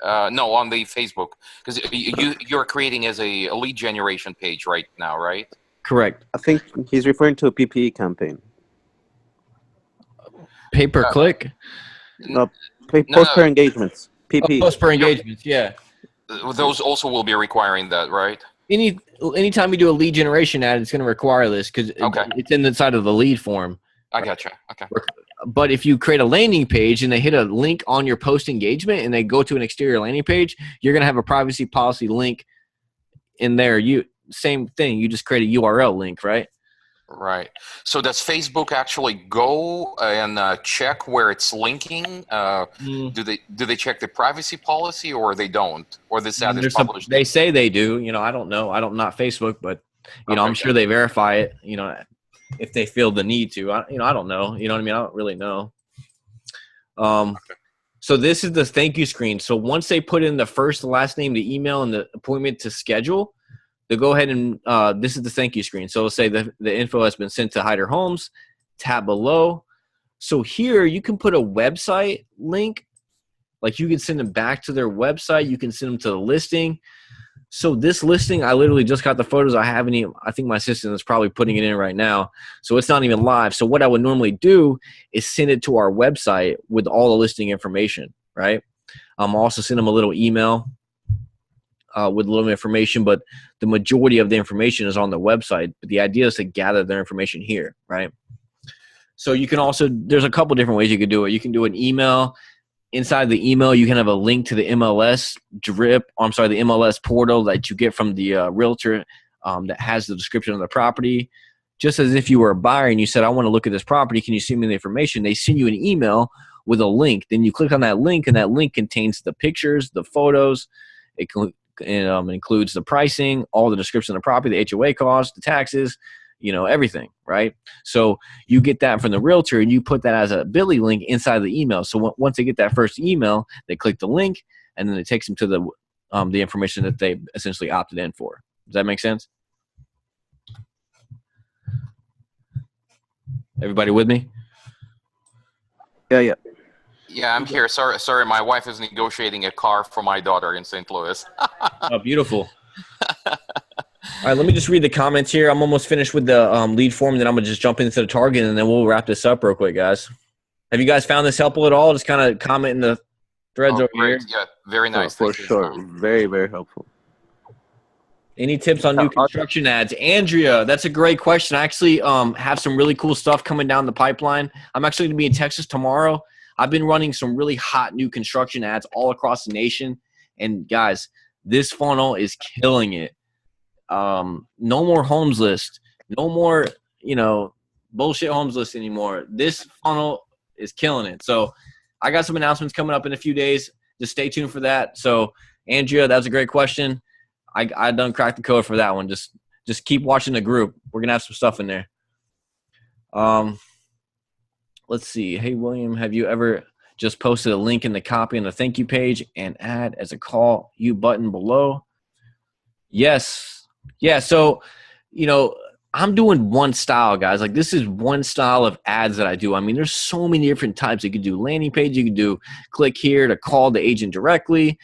No, on the Facebook, because you're creating as a lead generation page right now, right? Correct. I think he's referring to a PPE campaign. Pay per click? No, post per engagements. PP. Post per engagements, yeah. Those also will be requiring that, right? Anytime you do a lead generation ad, it's going to require this because it's in the side of the lead form. I gotcha. Okay. But if you create a landing page and they hit a link on your post engagement and they go to an exterior landing page, you're going to have a privacy policy link in there. Same thing. You just create a URL link, right? Right. So does Facebook actually go and check where it's linking? Do they check the privacy policy, or they don't? Or this ad is published? They say they do. I don't know. Not Facebook, but I'm sure they verify it. If they feel the need to. I don't know. You know what I mean? I don't really know. So this is the thank you screen. So once they put in the first, the last name, the email, and the appointment to schedule, they'll go ahead and this is the thank you screen. So it'll say the info has been sent to Hyder Homes, tab below. So here you can put a website link. Like you can send them back to their website. You can send them to the listing. So this listing, I literally just got the photos. I think my assistant is probably putting it in right now. So it's not even live. So what I would normally do is send it to our website with all the listing information, right? I'll also send them a little email with a little information, but the majority of the information is on the website. But the idea is to gather their information here, right? So you can also, there's a couple different ways you could do it. You can do an email. Inside the email, you can have a link to the MLS the MLS portal that you get from the realtor that has the description of the property. Just as if you were a buyer and you said, I want to look at this property, can you send me the information? They send you an email with a link. Then you click on that link, and that link contains the pictures, the photos. It includes the pricing, all the description of the property, the HOA costs, the taxes, everything, right? So you get that from the realtor and you put that as a Bitly link inside the email. So once they get that first email, they click the link and then it takes them to the information that they essentially opted in for. Does that make sense? Everybody with me? Yeah. Yeah, I'm here. Sorry, my wife is negotiating a car for my daughter in St. Louis. Oh, beautiful. All right, let me just read the comments here. I'm almost finished with the lead form, then I'm going to just jump into the target, and then we'll wrap this up real quick, guys. Have you guys found this helpful at all? Just kind of comment in the threads over great. here. Yeah, very nice. For sure. Very, very helpful. Any tips on new construction ads? Andrea, that's a great question. I actually have some really cool stuff coming down the pipeline. I'm actually going to be in Texas tomorrow. I've been running some really hot new construction ads all across the nation. And, guys, this funnel is killing it. No more homes list. No more, bullshit homes list anymore. This funnel is killing it. So I got some announcements coming up in a few days. Just stay tuned for that. So, Andrea, that was a great question. I done cracked the code for that one. Just keep watching the group. We're going to have some stuff in there. Let's see. Hey, William, have you ever just posted a link in the copy on the thank you page and add as a call you button below? Yes. Yeah. So, I'm doing one style, guys. Like, this is one style of ads that I do. I mean, there's so many different types. You could do landing page. You could do click here to call the agent directly.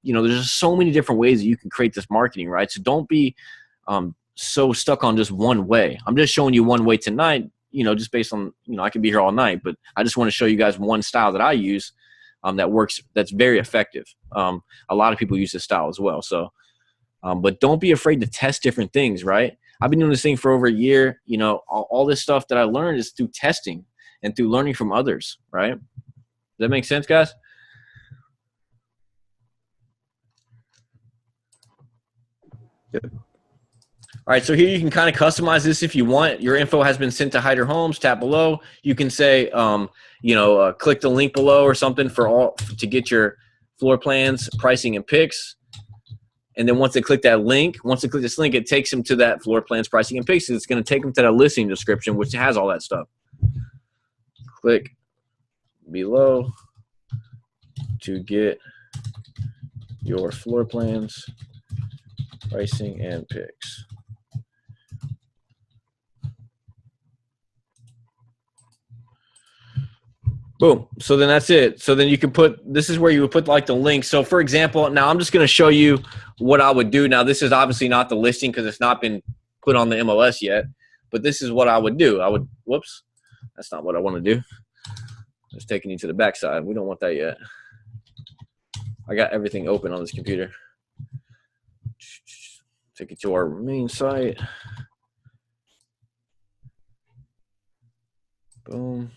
There's just so many different ways that you can create this marketing, right? So don't be so stuck on just one way. I'm just showing you one way tonight, just based on, I can be here all night, but I just want to show you guys one style that I use that works, that's very effective. A lot of people use this style as well. So, but don't be afraid to test different things, right? I've been doing this thing for over a year. All this stuff that I learned is through testing and through learning from others, right? Does that make sense, guys? Yep. All right, so here you can kind of customize this if you want. Your info has been sent to Hyder Homes. Tap below. You can say, click the link below or something to get your floor plans, pricing, and pics. And then once they click this link, it takes them to that floor plans, pricing, and pics. It's going to take them to that listing description, which has all that stuff. Click below to get your floor plans, pricing, and pics. Boom. So then that's it. So then you can this is where you would put like the link. So for example, now I'm just going to show you what I would do. Now this is obviously not the listing because it's not been put on the MLS yet, but this is what I would do. Whoops, that's not what I want to do. It's taking you to the backside. We don't want that yet. I got everything open on this computer. Take it to our main site. Boom.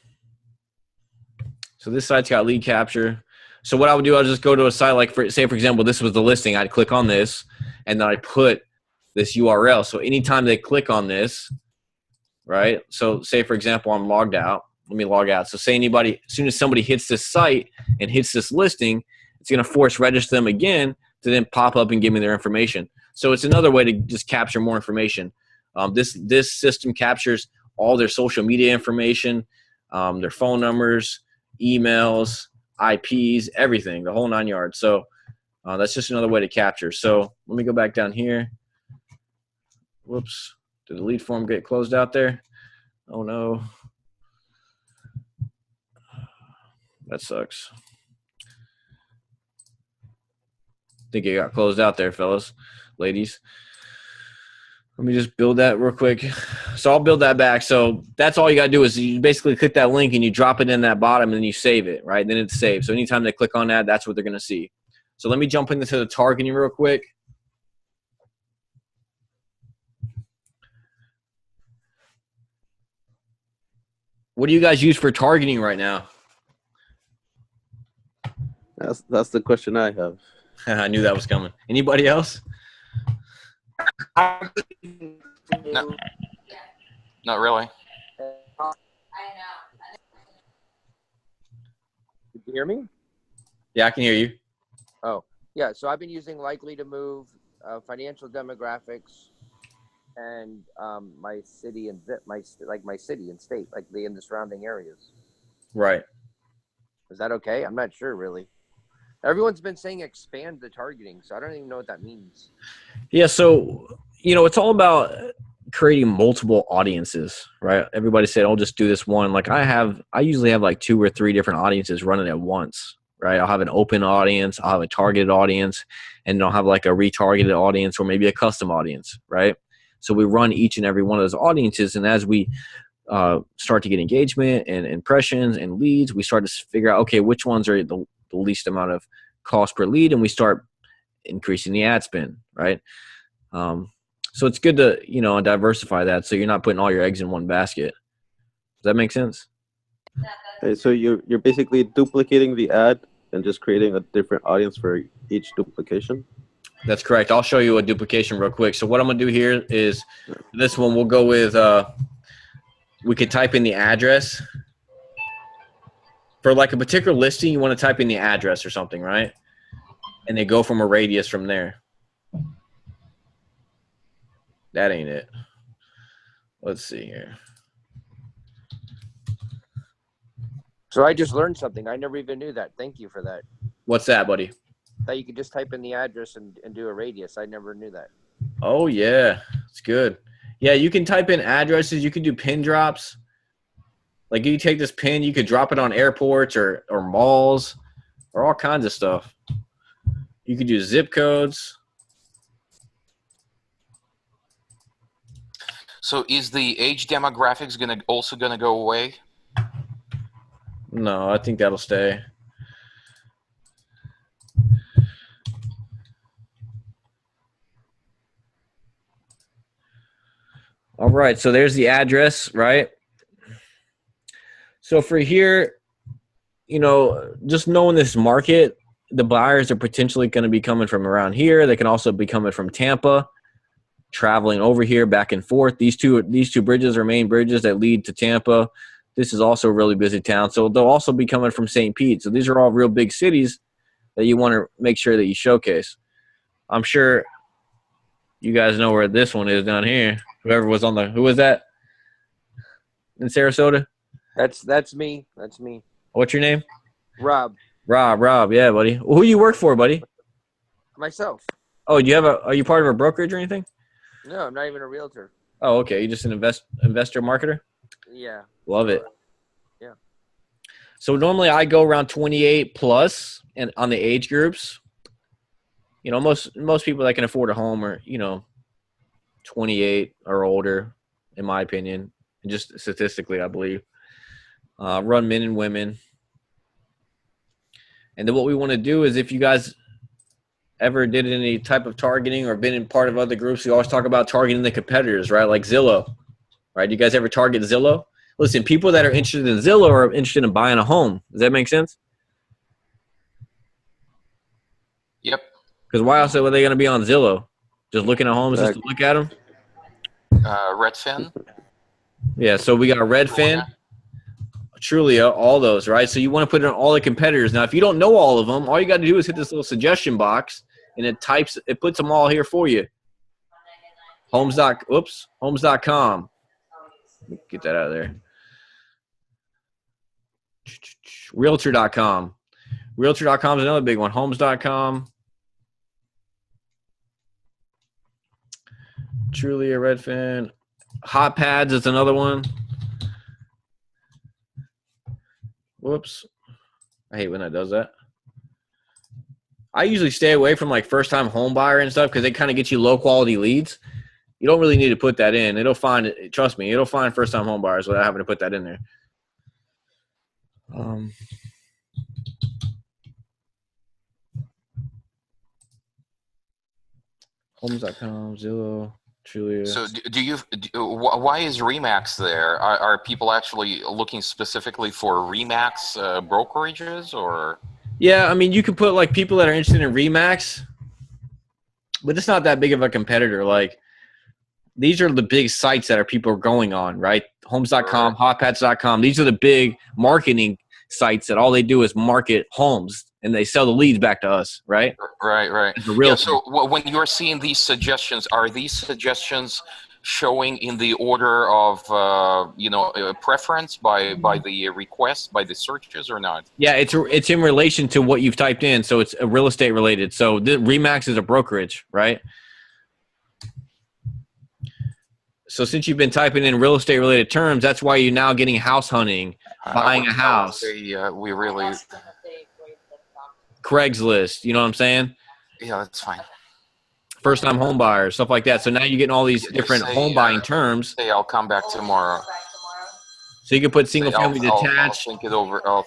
So this site's got lead capture. So what I would do, I'll just go to a site like, for example, this was the listing. I'd click on this, and then I put this URL. So anytime they click on this, right? So say, for example, I'm logged out. Let me log out. So say as soon as somebody hits this site and hits this listing, it's going to force register them again to then pop up and give me their information. So it's another way to just capture more information. This system captures all their social media information, their phone numbers, emails, IPs, everything, the whole 9 yards. So that's just another way to capture. So let me go back down here. Whoops. Did the lead form get closed out there? Oh, no. That sucks. I think it got closed out there, fellas, ladies. Let me just build that real quick. So I'll build that back. So that's all you got to do is you basically click that link and you drop it in that bottom and then you save it, right? Then it's saved. So anytime they click on that, that's what they're going to see. So let me jump into the targeting real quick. What do you guys use for targeting right now? That's the question I have. I knew that was coming. Anybody else? No, not really. Did you hear me? Yeah, I can hear you. Oh, yeah. So I've been using Likely to Move, financial demographics, and my city and my city and state, like in the surrounding areas. Right. Is that okay? I'm not sure really. Everyone's been saying expand the targeting, so I don't even know what that means. Yeah, so it's all about creating multiple audiences, right? Everybody said, "Oh, just do this one." Like I usually have like 2 or 3 different audiences running at once, right? I'll have an open audience, I'll have a targeted audience, and I'll have like a retargeted audience or maybe a custom audience, right? So we run each and every one of those audiences, and as we start to get engagement and impressions and leads, we start to figure out, okay, which ones are the least amount of cost per lead, and we start increasing the ad spend, right? So it's good to, diversify that so you're not putting all your eggs in one basket. Does that make sense? Okay, so you're basically duplicating the ad and just creating a different audience for each duplication? That's correct. I'll show you a duplication real quick. So what I'm going to do here is this one, we'll go with, we could type in the address. For like a particular listing, you want to type in the address or something, right? And they go from a radius from there. That ain't it. Let's see here. So I just learned something. I never even knew that. Thank you for that. What's that, buddy? That you could just type in the address and do a radius. I never knew that. Oh, yeah. It's good. Yeah, you can type in addresses. You can do pin drops. Like you take this pin, you could drop it on airports or malls or all kinds of stuff. You could do zip codes. So is the age demographics also gonna go away? No, I think that'll stay. All right, so there's the address, right? So for here, just knowing this market, the buyers are potentially going to be coming from around here. They can also be coming from Tampa, traveling over here back and forth. These two bridges are main bridges that lead to Tampa. This is also a really busy town. So they'll also be coming from St. Pete. So these are all real big cities that you want to make sure that you showcase. I'm sure you guys know where this one is down here. Who was that in Sarasota? That's me. That's me. What's your name? Rob. Rob. Yeah, buddy. Who you work for, buddy? Myself. Oh, are you part of a brokerage or anything? No, I'm not even a realtor. Oh, okay. You just an investor marketer? Yeah. Love it. Yeah. So normally I go around 28 plus and on the age groups. Most people that can afford a home are, 28 or older, in my opinion, and just statistically, I believe. Run men and women. And then what we want to do is if you guys ever did any type of targeting or been in part of other groups, we always talk about targeting the competitors, right? Like Zillow, right? You guys ever target Zillow? Listen, people that are interested in Zillow are interested in buying a home. Does that make sense? Yep. Because why else are they going to be on Zillow? Just looking at homes just to look at them? Redfin. Yeah, so we got Redfin, Trulia, all those, right? So you want to put in all the competitors. Now, if you don't know all of them, all you got to do is hit this little suggestion box, and it puts them all here for you. Homes.com. Let me get that out of there. Realtor.com. Realtor.com is another big one. Homes.com. Trulia, Redfin. Hot Pads is another one. Whoops. I hate when that does that. I usually stay away from like first time home buyer and stuff because they kind of get you low quality leads. You don't really need to put that in. Trust me, it'll find first time home buyers without having to put that in there. Homes.com, Zillow, Trulia. So why is Remax there? Are people actually looking specifically for Remax brokerages or? Yeah, I mean, you could put like people that are interested in Remax, but it's not that big of a competitor. Like these are the big sites that people are going on, right? Homes.com, hotpads.com. These are the big marketing sites that all they do is market homes and they sell the leads back to us, right? Right. Yeah, so when you're seeing these suggestions, are these suggestions showing in the order of preference by the requests, by the searches or not? Yeah, it's in relation to what you've typed in, so it's real estate related. So the Remax is a brokerage, right? So since you've been typing in real estate related terms, that's why you're now getting house hunting, buying a house. We really Craigslist, you know what I'm saying? Yeah, that's fine. First time home buyers, stuff like that. So now you're getting all these different home buying terms. Hey, I'll come back tomorrow. So you can put single family detached. I'll think it over. Oh,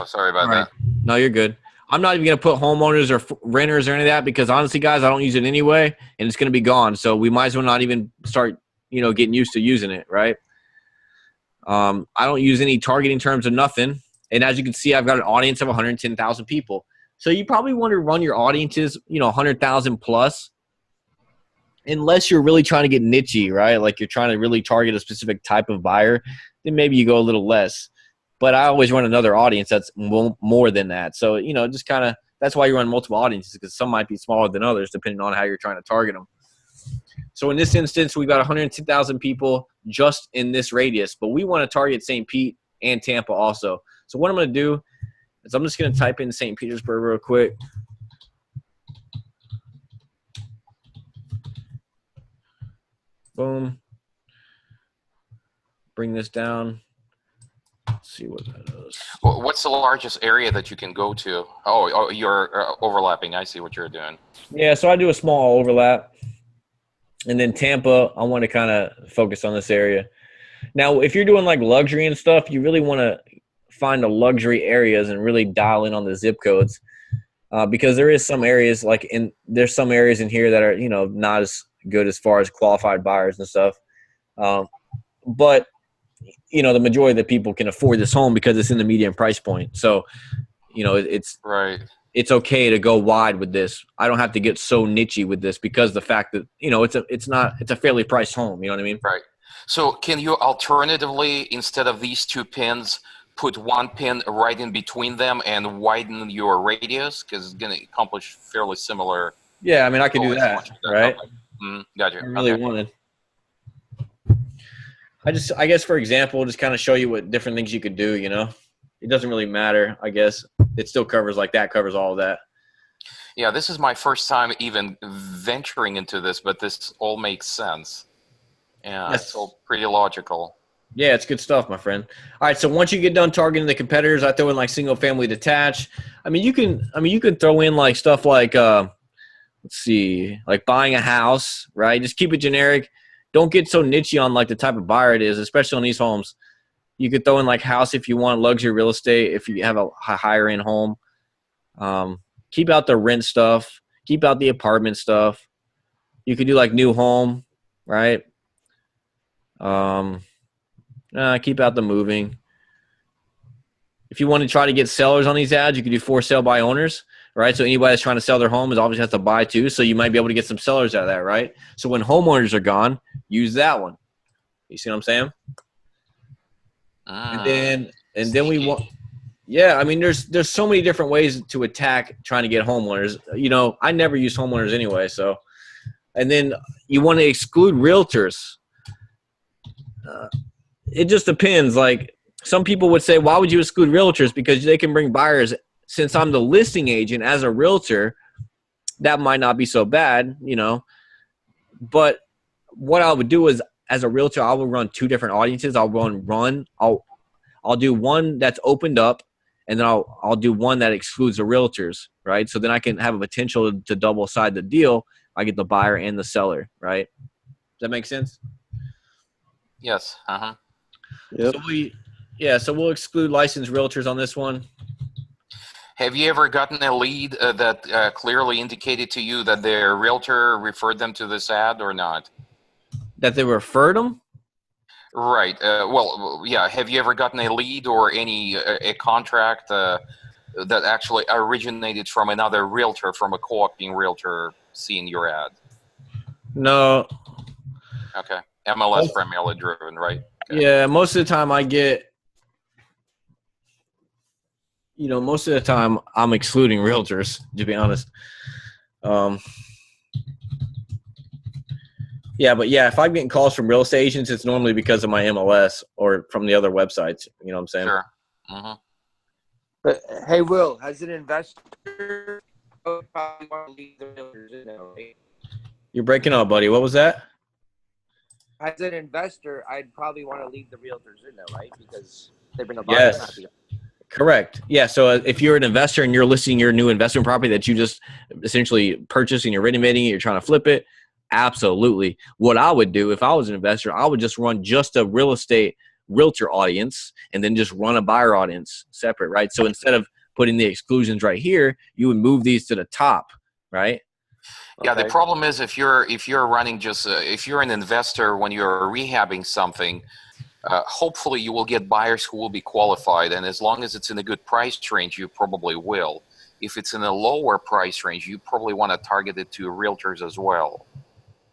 sorry about that. No, you're good. I'm not even going to put homeowners or renters or any of that because honestly, guys, I don't use it anyway, and it's going to be gone. So we might as well not even start, getting used to using it, right? I don't use any targeting terms or nothing. And as you can see, I've got an audience of 110,000 people. So you probably want to run your audiences, 100,000 plus, unless you're really trying to get nichey, right? Like you're trying to really target a specific type of buyer, then maybe you go a little less. But I always run another audience that's more than that. So, just kind of that's why you run multiple audiences because some might be smaller than others depending on how you're trying to target them. So in this instance, we've got 110,000 people just in this radius, but we want to target St. Pete and Tampa also. So what I'm going to do is I'm just going to type in St. Petersburg real quick. Boom. Bring this down. Let's see what that is. What's the largest area that you can go to? Oh, you're overlapping. I see what you're doing. Yeah, so I do a small overlap. And then Tampa, I want to kind of focus on this area. Now, if you're doing like luxury and stuff, you really want to find the luxury areas and really dial in on the zip codes, because there is some areas there's some areas in here that are, you know, not as good as far as qualified buyers and stuff. But you know, the majority of the people can afford this home because it's in the median price point. So, you know, it's Right. It's okay to go wide with this. I don't have to get so nichey with this because the fact that, you know, it's a fairly priced home. You know what I mean? Right. So can you alternatively, instead of these two pins, put one pin right in between them and widen your radius? Because it's going to accomplish fairly similar. Yeah, I mean, I could do that, right? Gotcha. I really wanted. I guess, for example, just kind of show you what different things you could do, you know? It doesn't really matter, I guess. It still covers covers all of that. Yeah, this is my first time even venturing into this, but this all makes sense. Yeah, Yes. It's all pretty logical. Yeah, it's good stuff, my friend. All right, so once you get done targeting the competitors, I throw in like single family detached. You can throw in like stuff like let's see, like buying a house, right? Just keep it generic. Don't get so nichey on like the type of buyer it is, especially on these homes. You could throw in like house if you want, luxury real estate if you have a higher end home. Keep out the rent stuff. Keep out the apartment stuff. You could do like new home, right? Keep out the moving. If you want to try to get sellers on these ads, you could do for sale by owners, right? So anybody that's trying to sell their home is obviously has to buy too. So you might be able to get some sellers out of that, right? So when homeowners are gone, use that one. You see what I'm saying? And then we want, yeah. I mean, there's so many different ways to attack trying to get homeowners. You know, I never use homeowners anyway. So, and then you want to exclude realtors. It just depends. Like some people would say, why would you exclude realtors? Because they can bring buyers. Since I'm the listing agent as a realtor, that might not be so bad, you know. But what I would do is, as a realtor, I will run two different audiences. I'll do one that's opened up, and then I'll do one that excludes the realtors, right? So then I can have a potential to double side the deal. I get the buyer and the seller, right? Does that make sense? Yes. Yep. So we'll exclude licensed realtors on this one. Have you ever gotten a lead that clearly indicated to you that their realtor referred them to this ad or not? That they referred them? Right. Well, yeah. Have you ever gotten a lead or a contract that actually originated from another realtor, from a co-opting realtor seeing your ad? No. Okay. MLS primarily driven, right? Okay. Yeah, most of the time I get, you know, most of the time I'm excluding realtors, to be honest. Yeah, but yeah, if I'm getting calls from real estate agents, it's normally because of my MLS or from the other websites. You know what I'm saying? Sure. Mm-hmm. But hey, Will, as an investor, probably want to leave the realtors in now, right? You're breaking up, buddy. What was that? As an investor, I'd probably want to leave the realtors in there, right? Because they bring a Yes. Correct. Yeah. So if you're an investor and you're listing your new investment property that you just essentially purchased and you're renovating it, you're trying to flip it, absolutely. What I would do if I was an investor, I would just run just a real estate realtor audience and then just run a buyer audience separate, right? So instead of putting the exclusions right here, you would move these to the top, right? Yeah, Okay. the problem is if you're running just if you're an investor when you're rehabbing something, hopefully you will get buyers who will be qualified, and as long as it's in a good price range, you probably will. If it's in a lower price range, you probably want to target it to realtors as well,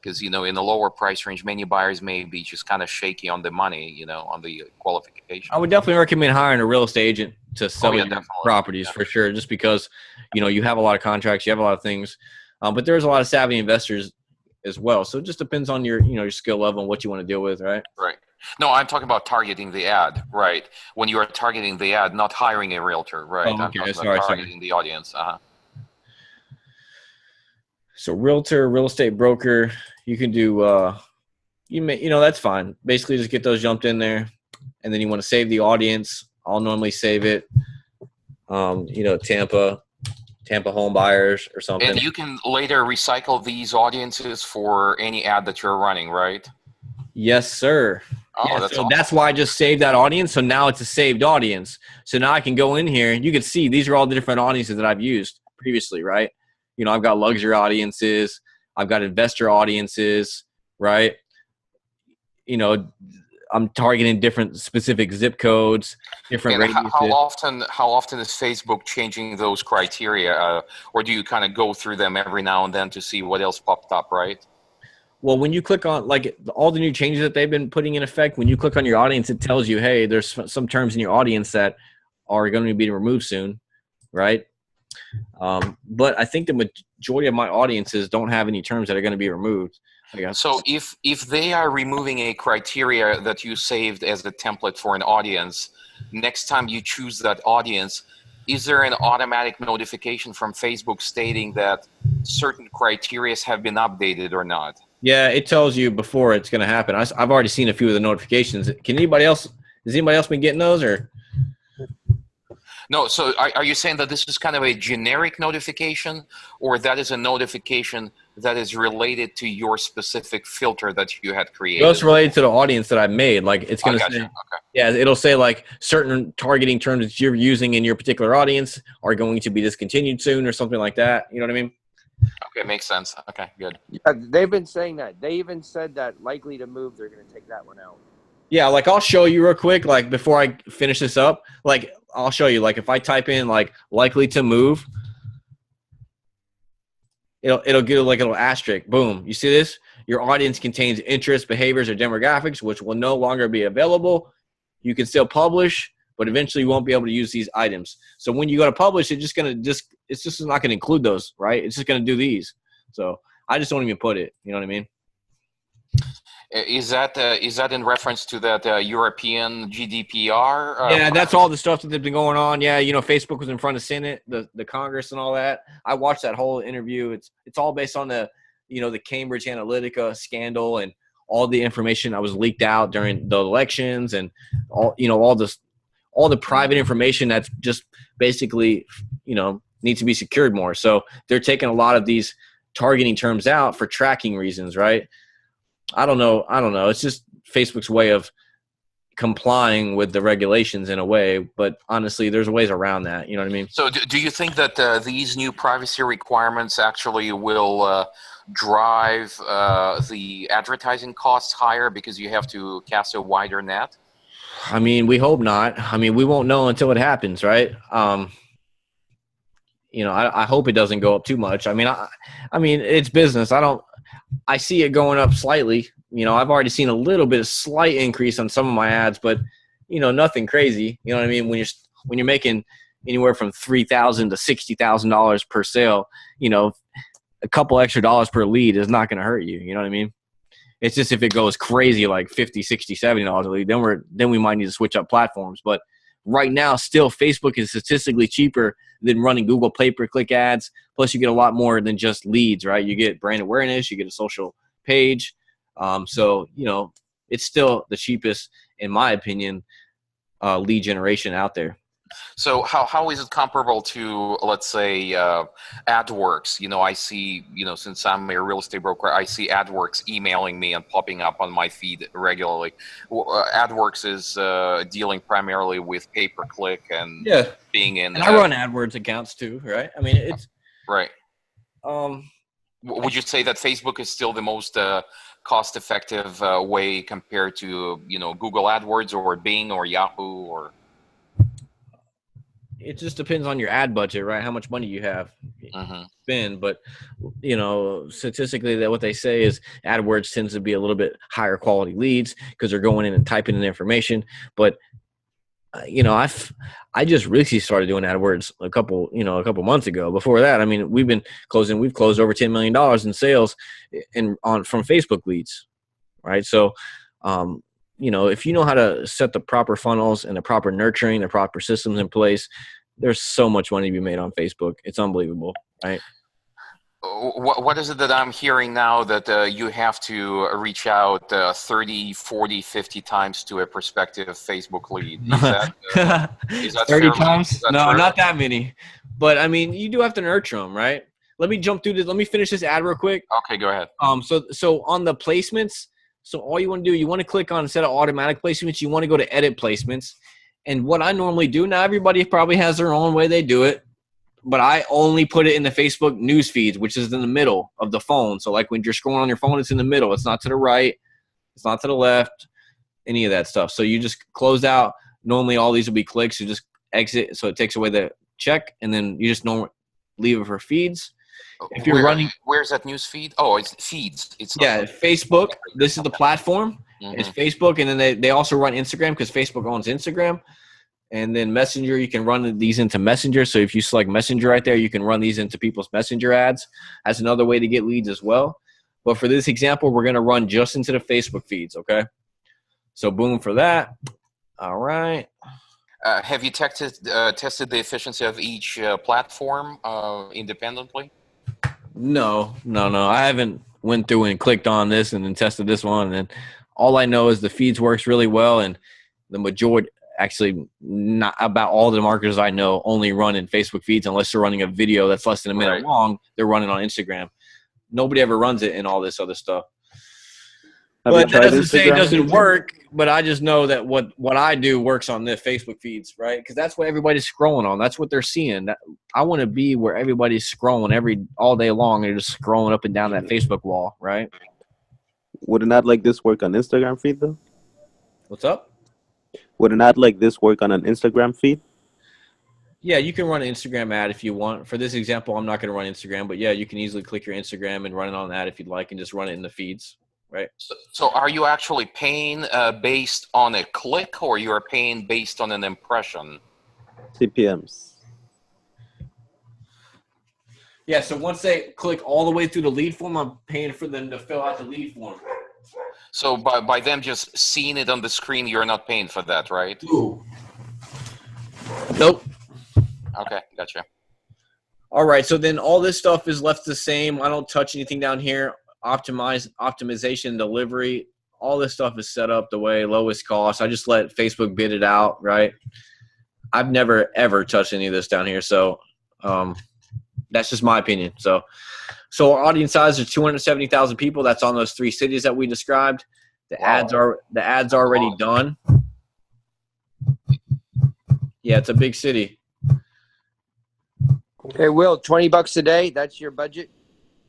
because you know in the lower price range, many buyers may be just kind of shaky on the money, you know, on the qualification. I would definitely recommend hiring a real estate agent to sell your definitely. properties for sure, just because, you know, you have a lot of contracts, you have a lot of things. But there's a lot of savvy investors as well. So it just depends on your, you know, your skill level and what you want to deal with, right? Right. No, I'm talking about targeting the ad, right? When you are targeting the ad, not hiring a realtor, right? Oh, okay. I'm talking Sorry, about targeting the audience. So realtor, real estate broker, you can do, you know, that's fine. Basically just get those jumped in there, and then you want to save the audience. I'll normally save it. You know, Tampa Tampa home buyers or something. And you can later recycle these audiences for any ad that you're running, right? Yes, sir. Oh, Yeah, that's so awesome. that's why I just saved that audience. So now it's a saved audience. So now I can go in here and you can see these are all the different audiences that I've used previously, right? You know, I've got luxury audiences. I've got investor audiences, right? You know, I'm targeting different specific zip codes, different And radiuses. how often is Facebook changing those criteria, or do you kind of go through them every now and then to see what else popped up, right? Well, when you click on like all the new changes that they've been putting in effect, when you click on your audience, it tells you, hey, there's some terms in your audience that are going to be removed soon, right? But I think the majority of my audiences don't have any terms that are going to be removed. So if they are removing a criteria that you saved as the template for an audience, next time you choose that audience, is there an automatic notification from Facebook stating that certain criteria have been updated or not? Yeah, it tells you before it's going to happen. I've already seen a few of the notifications. Has anybody else been getting those or? No, so are you saying that this is kind of a generic notification, or that is a notification that is related to your specific filter that you had created? It's related to the audience that I've made. Like it's going to say, okay. Yeah, it'll say like certain targeting terms that you're using in your particular audience are going to be discontinued soon or something like that. You know what I mean? Okay, makes sense. Okay, good. Yeah, they've been saying that. They even said that likely to move, they're going to take that one out. Yeah, like I'll show you real quick, like before I finish this up, like I'll show you, like if I type in like likely to move, it'll give like a little asterisk. Boom. You see this? Your audience contains interests, behaviors, or demographics, which will no longer be available. You can still publish, but eventually you won't be able to use these items. So when you go to publish, it's just not going to include those, right? It's just going to do these. So I just don't even put it. You know what I mean? Is that in reference to that European GDPR? Yeah, that's all the stuff that they've been going on. Yeah, you know, Facebook was in front of Senate, the Congress, and all that. I watched that whole interview. It's all based on the Cambridge Analytica scandal and all the information that was leaked out during the elections and all the private information that's just basically needs to be secured more. So they're taking a lot of these targeting terms out for tracking reasons, right? I don't know. It's just Facebook's way of complying with the regulations in a way, but honestly, there's ways around that. You know what I mean? So do you think that these new privacy requirements actually will drive the advertising costs higher because you have to cast a wider net? I mean, we hope not. I mean, we won't know until it happens, right? I hope it doesn't go up too much. I mean, it's business. I see it going up slightly. I've already seen a little bit of slight increase on some of my ads, but nothing crazy. You know what I mean? When you're making anywhere from $3,000 to $60,000 per sale, a couple extra dollars per lead is not going to hurt you. You know what I mean? It's just if it goes crazy like $50, $60, $70 a lead, then we might need to switch up platforms. But right now, still, Facebook is statistically cheaper than running Google pay-per-click ads. Plus, you get a lot more than just leads, right? You get brand awareness, you get a social page. So it's still the cheapest, in my opinion, lead generation out there. So how is it comparable to, let's say, AdWorks? I see, since I'm a real estate broker, I see AdWorks emailing me and popping up on my feed regularly. AdWorks is dealing primarily with pay-per-click and being in. And I run AdWords accounts too, right? I mean, it's right. Would you say that Facebook is still the most cost-effective way compared to Google AdWords or Bing or Yahoo or? It just depends on your ad budget, right? How much money you have spend. But, statistically, what they say is AdWords tends to be a little bit higher quality leads because they're going in and typing in information. But, I just really started doing AdWords a couple months ago. Before that, I mean, we've closed over $10 million in sales from Facebook leads, right? So, if you know how to set the proper funnels and the proper nurturing, the proper systems in place, there's so much money to be made on Facebook. It's unbelievable, right? What is it that I'm hearing now that you have to reach out 30, 40, 50 times to a prospective Facebook lead? Is that 30 times? No, true? Not that many. But I mean, you do have to nurture them, right? Let me jump through this. Let me finish this ad real quick. Okay, go ahead. So on the placements, so all you want to do, you want to click on, instead of automatic placements, you want to go to edit placements. And what I normally do, now everybody probably has their own way they do it, but I only put it in the Facebook news feeds, which is in the middle of the phone. So like when you're scrolling on your phone, it's in the middle. It's not to the right. It's not to the left, any of that stuff. So you just close out. Normally all these will be clicks. You just exit. So it takes away the check, and then you just leave it for feeds. If you're running, where's that news feed? Oh, it's feeds. It's yeah, Facebook. This is the platform. It's Facebook, and then they also run Instagram because Facebook owns Instagram. And then Messenger, you can run these into Messenger. So if you select Messenger right there, you can run these into people's Messenger ads. That's another way to get leads as well. But for this example, we're going to run just into the Facebook feeds, okay? So boom for that. All right. Have you tested the efficiency of each platform independently? No. I haven't went through and clicked on this and then tested this one. And all I know is the feeds works really well, and the majority, actually not about all the marketers I know, only run in Facebook feeds unless they're running a video that's less than a minute long. They're running on Instagram. Nobody ever runs it in all this other stuff. But that doesn't say it doesn't work, but I just know that what I do works on the Facebook feeds, right? Because that's what everybody's scrolling on. That's what they're seeing. I want to be where everybody's scrolling all day long. They're just scrolling up and down that Facebook wall, right? Would an ad like this work on Instagram feed, though? What's up? Would an ad like this work on an Instagram feed? Yeah, you can run an Instagram ad if you want. For this example, I'm not going to run Instagram, but yeah, you can easily click your Instagram and run it on that if you'd like, and just run it in the feeds. Right. So are you actually paying based on a click, or you are paying based on an impression? CPMs. Yeah, so once they click all the way through the lead form, I'm paying for them to fill out the lead form. So by them just seeing it on the screen, you're not paying for that, right? Ooh. Nope. Okay, gotcha. All right, so then all this stuff is left the same. I don't touch anything down here. Optimization, delivery, all this stuff is set up the way, lowest cost. I just let Facebook bid it out, right? I've never ever touched any of this down here, so that's just my opinion. So our audience size is 270,000 people. That's on those 3 cities that we described. The ads are already done. Yeah, it's a big city. Okay, Will, $20 a day. That's your budget.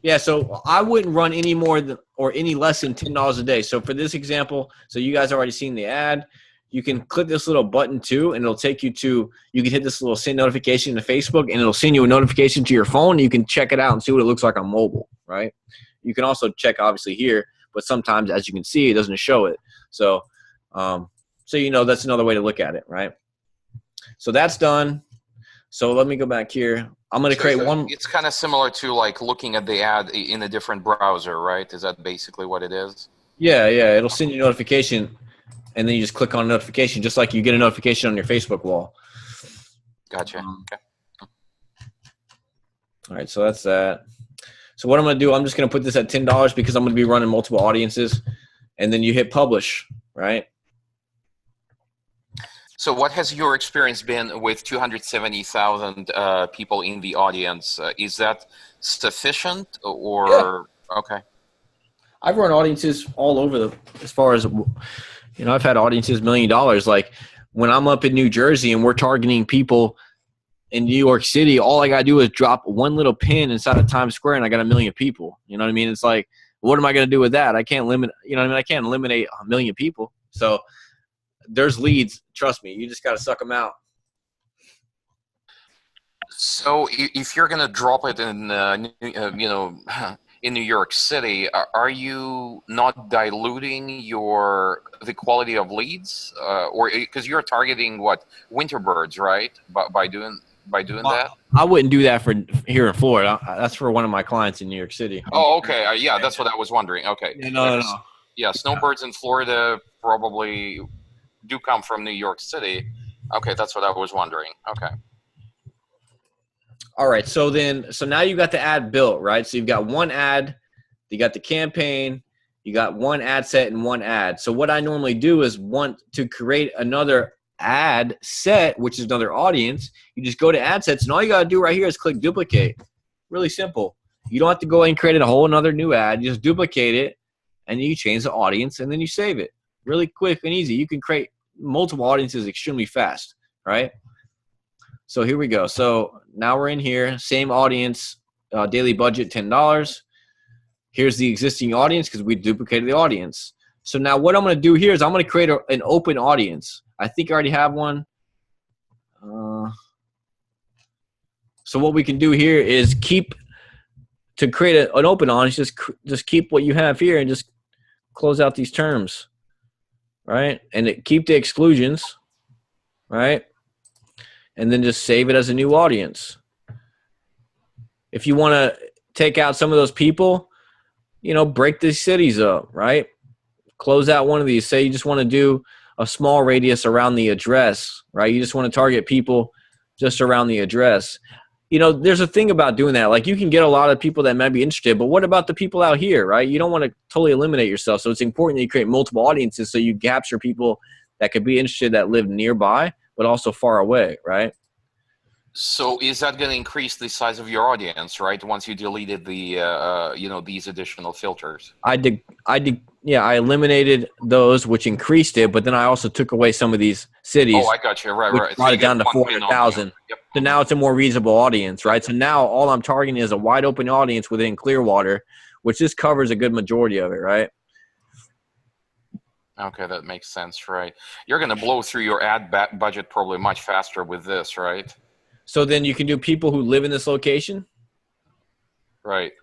Yeah, so I wouldn't run any more than or any less than $10 a day. So for this example, so you guys already seen the ad. You can click this little button too, and it'll take you to, you can hit this little send notification to Facebook, and it'll send you a notification to your phone. You can check it out and see what it looks like on mobile, right? You can also check obviously here, but sometimes, as you can see, it doesn't show it. So, that's another way to look at it, right? So that's done. So let me go back here. I'm going to create one. It's kind of similar to like looking at the ad in a different browser, right? Is that basically what it is? Yeah. It'll send you a notification, and then you just click on notification, just like you get a notification on your Facebook wall. Gotcha. Okay. All right, so that's that. So what I'm going to do, I'm just going to put this at $10 because I'm going to be running multiple audiences, and then you hit publish, right? So what has your experience been with 270,000 people in the audience? Is that sufficient or yeah. Okay? I've run audiences all over as far as, I've had audiences $1 million. Like when I'm up in New Jersey and we're targeting people in New York City, all I got to do is drop one little pin inside of Times Square and I got 1 million people. You know what I mean? It's like, what am I going to do with that? I can't I can't eliminate 1 million people. So there's leads. Trust me, you just got to suck them out. So if you're going to drop it in, in New York City, are you not diluting the quality of leads, or because you're targeting winter birds, right? By doing that. I wouldn't do that for here in Florida. That's for one of my clients in New York City. Oh, okay. Yeah, that's what I was wondering. Okay. Yeah, no. Yeah, snowbirds in Florida probably do come from New York City. Okay, that's what I was wondering. Okay. All right, so now you got the ad built, right? So you've got one ad, you got the campaign, you got one ad set and one ad. So what I normally do is want to create another ad set, which is another audience. You just go to ad sets, and all you got to do right here is click duplicate. Really simple. You don't have to go and create a whole another new ad. You just duplicate it, and you change the audience, and then you save it. Really quick and easy. You can create multiple audiences extremely fast, right? So here we go. So now we're in here. Same audience, daily budget, $10. Here's the existing audience because we duplicated the audience. So now what I'm going to do here is I'm going to create an open audience. I think I already have one. So what we can do here is to create an open audience, just keep what you have here and just close out these terms, right? And keep the exclusions, right? And then just save it as a new audience. If you want to take out some of those people, break these cities up, right? Close out one of these. Say you just want to do a small radius around the address, right? You just want to target people just around the address. There's a thing about doing that. Like, you can get a lot of people that might be interested, but what about the people out here, right? You don't want to totally eliminate yourself. So it's important that you create multiple audiences so you capture people that could be interested that live nearby, but also far away, right? So is that going to increase the size of your audience, right? Once you deleted the, these additional filters. I eliminated those, which increased it, but then I also took away some of these cities. Oh, I got you. Right, which right. brought So it down to 400,000. Yep. So now it's a more reasonable audience, right? So now all I'm targeting is a wide open audience within Clearwater, which just covers a good majority of it, right? Okay, that makes sense, right? You're going to blow through your ad budget probably much faster with this, right? So then you can do people who live in this location. Right.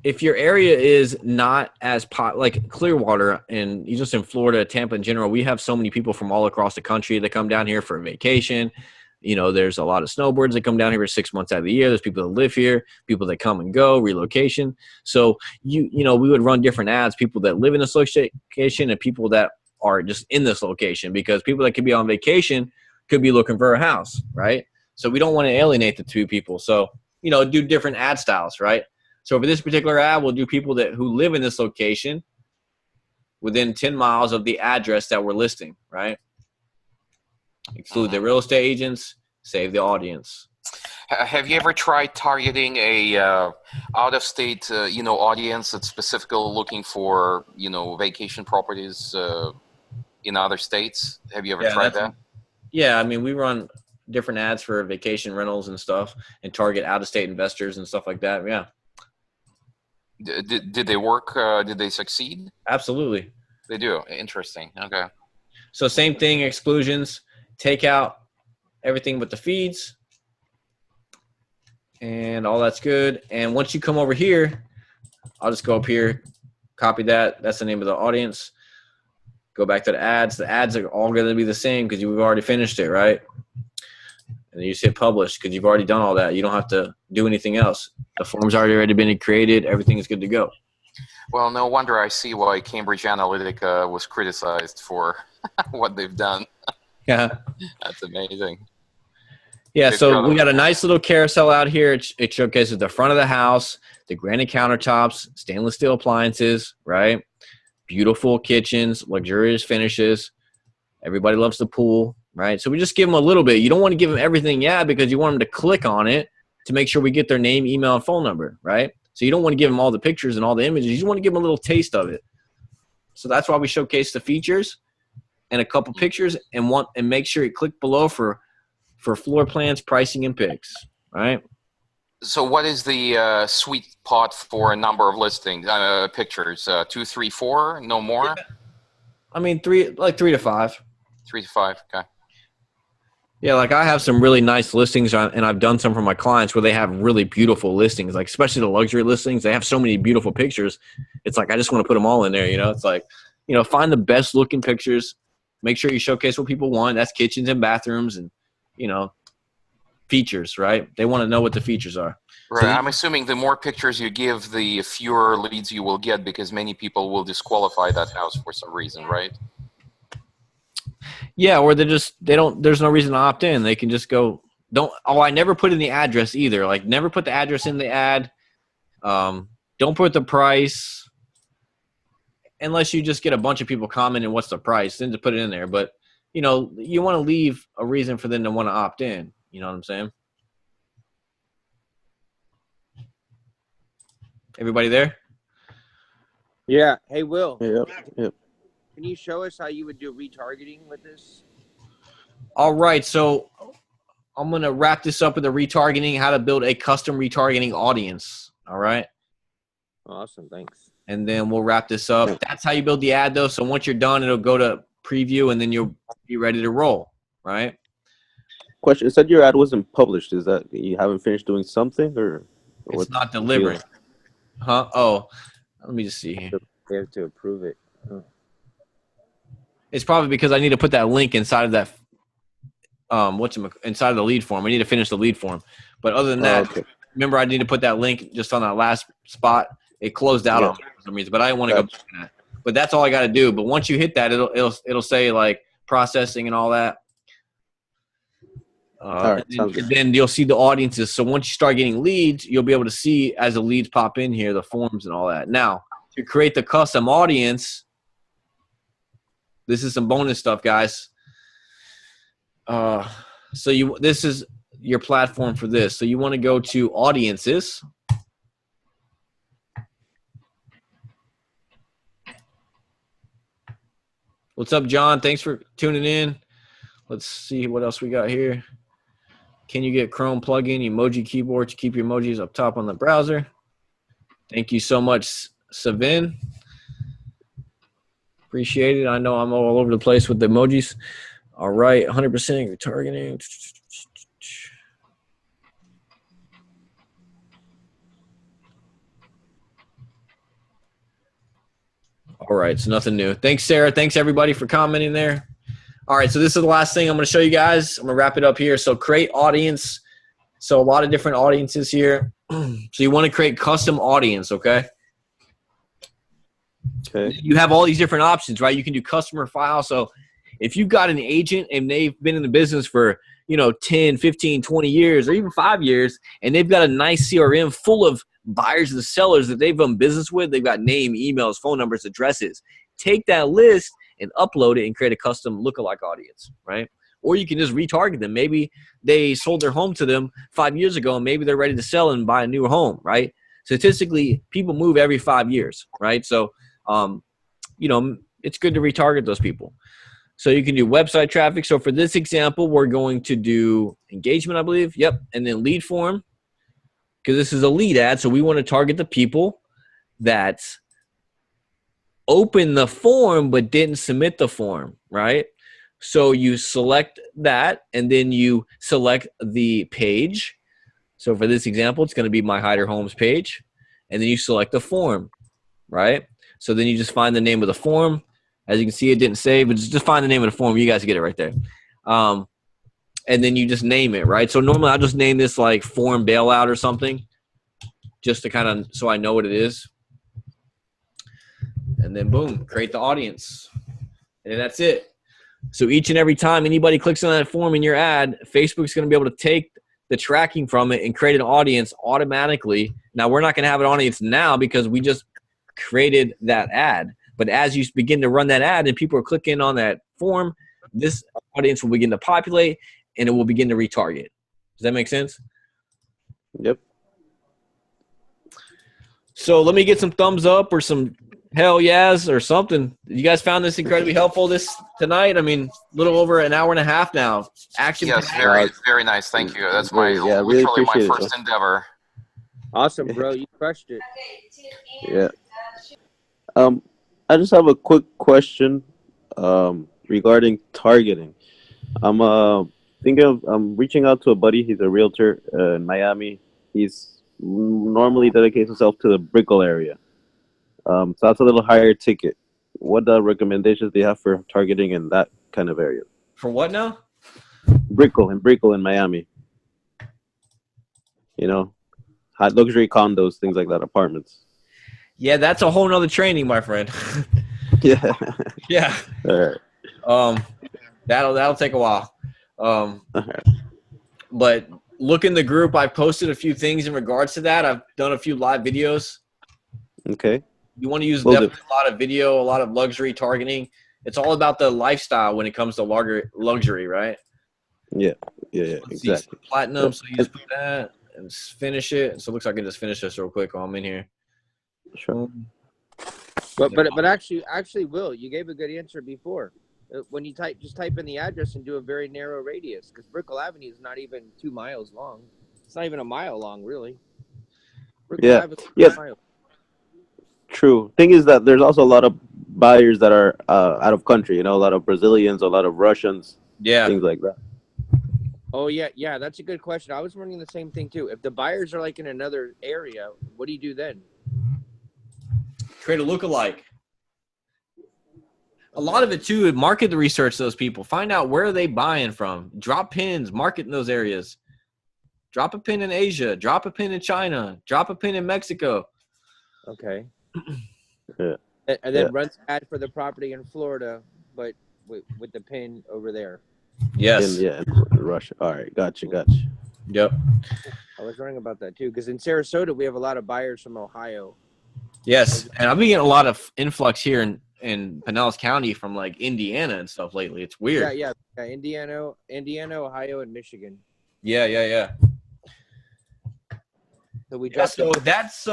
If your area is not as like Clearwater, and you just in Florida, Tampa in general, we have so many people from all across the country that come down here for a vacation. There's a lot of snowbirds that come down here for 6 months out of the year. There's people that live here, people that come and go, relocation. So we would run different ads, people that live in this location and people that are just in this location, because people that could be on vacation could be looking for a house, right? So we don't want to alienate the two people. So, do different ad styles, right? So for this particular ad, we'll do people who live in this location within 10 miles of the address that we're listing, right? Exclude the real estate agents, save the audience. Have you ever tried targeting a out-of-state, audience that's specifically looking for, vacation properties in other states? Have you ever tried that? Yeah, we run different ads for vacation rentals and stuff and target out-of-state investors and stuff like that, yeah. Did they work? Did they succeed? Absolutely. They do. Interesting. Okay. So same thing, exclusions, take out everything but the feeds, and all that's good. And once you come over here, I'll just go up here, copy that. That's the name of the audience. Go back to the ads. The ads are all going to be the same because you've already finished it, right? And then you just hit publish because you've already done all that. You don't have to do anything else. The form's already been created. Everything is good to go. Well, no wonder I see why Cambridge Analytica was criticized for what they've done. Yeah. That's amazing. Yeah, so we got a nice little carousel out here. It showcases the front of the house, the granite countertops, stainless steel appliances, right? Beautiful kitchens, luxurious finishes. Everybody loves the pool, right? So we just give them a little bit. You don't want to give them everything, because you want them to click on it to make sure we get their name, email, and phone number, right? So you don't want to give them all the pictures and all the images. You just want to give them a little taste of it. So that's why we showcase the features and a couple pictures and make sure you click below for floor plans, pricing, and pics, right? So what is the sweet spot for a number of listings, pictures? 2, 3, 4, no more? Yeah. 3 to 5. 3 to 5, okay. Yeah, like I have some really nice listings, and I've done some for my clients where they have really beautiful listings, like especially the luxury listings. They have so many beautiful pictures. It's like I just want to put them all in there, It's like, find the best looking pictures. Make sure you showcase what people want. That's kitchens and bathrooms and, features, right? They want to know what the features are. Right. So I'm assuming the more pictures you give, the fewer leads you will get because many people will disqualify that house for some reason, right? Yeah, or there's no reason to opt in. They can just go, I never put in the address either. Like, never put the address in the ad. Don't put the price unless you just get a bunch of people commenting what's the price, then to put it in there. But you know, you want to leave a reason for them to want to opt in. You know what I'm saying? Everybody there? Yeah. Hey, Will, Yep. can you show us how you would do retargeting with this? All right. So I'm going to wrap this up with the retargeting, how to build a custom retargeting audience. All right. Awesome. Thanks. And then we'll wrap this up. That's how you build the ad, though. So once you're done, it'll go to preview, and then you'll be ready to roll, right? Question: it said your ad wasn't published. Is that you haven't finished doing something, or It's what's not the delivering. deal? Huh? Oh, let me just see here. They have to approve it. It's probably because I need to put that link inside of that inside of the lead form. I need to finish the lead form. But other than that, Okay. remember I need to put that link just on that last spot. It closed out on me for some reason, but I didn't want to go back to that. But that's all I got to do. But once you hit that, it'll say like processing and all that. All right, sounds good. And then you'll see the audiences. So once you start getting leads, you'll be able to see as the leads pop in here, the forms and all that. Now, to create the custom audience, this is some bonus stuff, guys. This is your platform for this. So you want to go to audiences. What's up, John? Thanks for tuning in. Let's see what else we got here. Can you get Chrome plugin, emoji keyboard to keep your emojis up top on the browser? Thank you so much, Savin. Appreciate it. I know I'm all over the place with the emojis. All right, 100% retargeting. All right, so nothing new. Thanks, Sarah. Thanks, everybody, for commenting there. All right, so this is the last thing I'm going to show you guys. I'm going to wrap it up here. So create audience. So a lot of different audiences here. So you want to create custom audience, okay? Okay. You have all these different options, right? You can do customer file. So if you've got an agent and they've been in the business for, 10, 15, 20 years or even 5 years, and they've got a nice CRM full of buyers and sellers that they've done business with, they've got name, emails, phone numbers, addresses. Take that list and upload it and create a custom lookalike audience, right? Or you can just retarget them. Maybe they sold their home to them 5 years ago, and maybe they're ready to sell and buy a new home, right? Statistically, people move every 5 years, right? So, it's good to retarget those people. So you can do website traffic. So for this example, we're going to do engagement, I believe. Yep. And then lead form, because this is a lead ad. So we want to target the people that opened the form but didn't submit the form, right? So you select that, and then you select the page. So for this example, it's going to be my Hider Homes page. And then you select the form, right? So then you just find the name of the form. As you can see, it didn't save, but just find the name of the form. You guys get it right there. And then you just name it, right? So normally I'll just name this like form bailout or something, just to kind of, so I know what it is. And then boom, create the audience. And that's it. So each and every time anybody clicks on that form in your ad, Facebook's going to be able to take the tracking from it and create an audience automatically. Now, we're not going to have an audience now because we just created that ad. But as you begin to run that ad and people are clicking on that form, this audience will begin to populate and it will begin to retarget. Does that make sense? Yep. So let me get some thumbs up or some hell yes or something. You guys found this incredibly helpful tonight? I mean, a little over an hour and a half now. Action. Yes, very, very nice. Thank you. That's really literally my appreciate it, first endeavor. Awesome, bro. You crushed it. Yeah. I just have a quick question regarding targeting. I'm reaching out to a buddy. He's a realtor in Miami. He's normally dedicates himself to the Brickell area. So that's a little higher ticket. What recommendations do you have for targeting in that kind of area? For what now? Brickell in Miami. High luxury condos, things like that, apartments. Yeah, that's a whole nother training, my friend. Yeah. Yeah. All right. That'll take a while. But look in the group. I posted a few things in regards to that. I've done a few live videos. Okay. You want to use definitely a lot of video, a lot of luxury targeting. It's all about the lifestyle when it comes to luxury, right? Yeah, Let's see, exactly. platinum. So you just put that and finish it. So it looks like I can just finish this real quick while I'm in here. Sure. But actually, Will, you gave a good answer before. When you just type in the address and do a very narrow radius, because Brickell Avenue is not even 2 miles long. It's not even a mile long, really. Brickell Avenue is 2 miles. True. Thing is that there's also a lot of buyers that are out of country. You know, a lot of Brazilians, a lot of Russians, things like that. Oh yeah, that's a good question. I was wondering the same thing too. If the buyers are like in another area, what do you do then? Create a lookalike. A lot of it too, market research those people. Find out where are they buying from. Drop pins, market in those areas. Drop a pin in Asia. Drop a pin in China. Drop a pin in Mexico. Okay. Yeah. And then run ad for the property in Florida, but with the pin over there. Yes. In Russia. All right. Gotcha. Yep. I was wondering about that too, because in Sarasota we have a lot of buyers from Ohio. Yes, and I've been getting a lot of influx here in Pinellas County from like Indiana and stuff lately. It's weird. Yeah. Indiana, Ohio, and Michigan. Yeah. So that's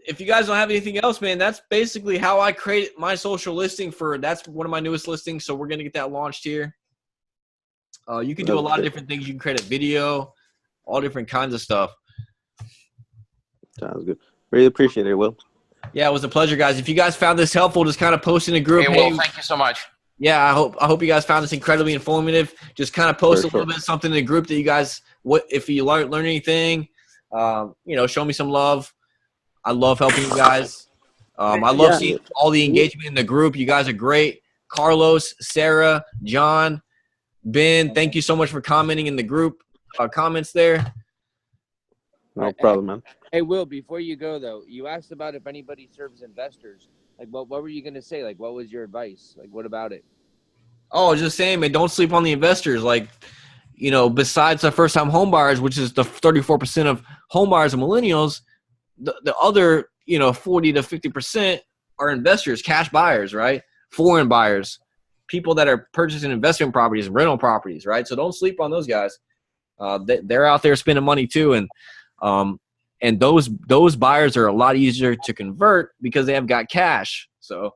if you guys don't have anything else, man, that's basically how I created my social listing that's one of my newest listings. So we're gonna get that launched here. You can do a lot of different things. You can create a video, all different kinds of stuff. Sounds good. Really appreciate it, Will. Yeah, it was a pleasure, guys. If you guys found this helpful, just kind of post in a group. Hey, Will, thank you so much. Yeah, I hope you guys found this incredibly informative. Just kind of post a little bit something in the group that you guys if you learn anything. Show me some love. I love helping you guys. I love seeing all the engagement in the group. You guys are great. Carlos, Sarah, John, Ben, thank you so much for commenting in the group comments there. No problem, man. Hey, Will, before you go, though, you asked about if anybody serves investors. Like, what were you going to say? Like, what was your advice? Like, what about it? Oh, just saying, man, don't sleep on the investors. Like, besides the first-time home buyers, which is the 34% of home buyers and millennials, the other, 40 to 50% are investors, cash buyers, right? Foreign buyers, people that are purchasing investment properties and rental properties, right? So don't sleep on those guys. They're out there spending money too, and those buyers are a lot easier to convert because they have got cash. So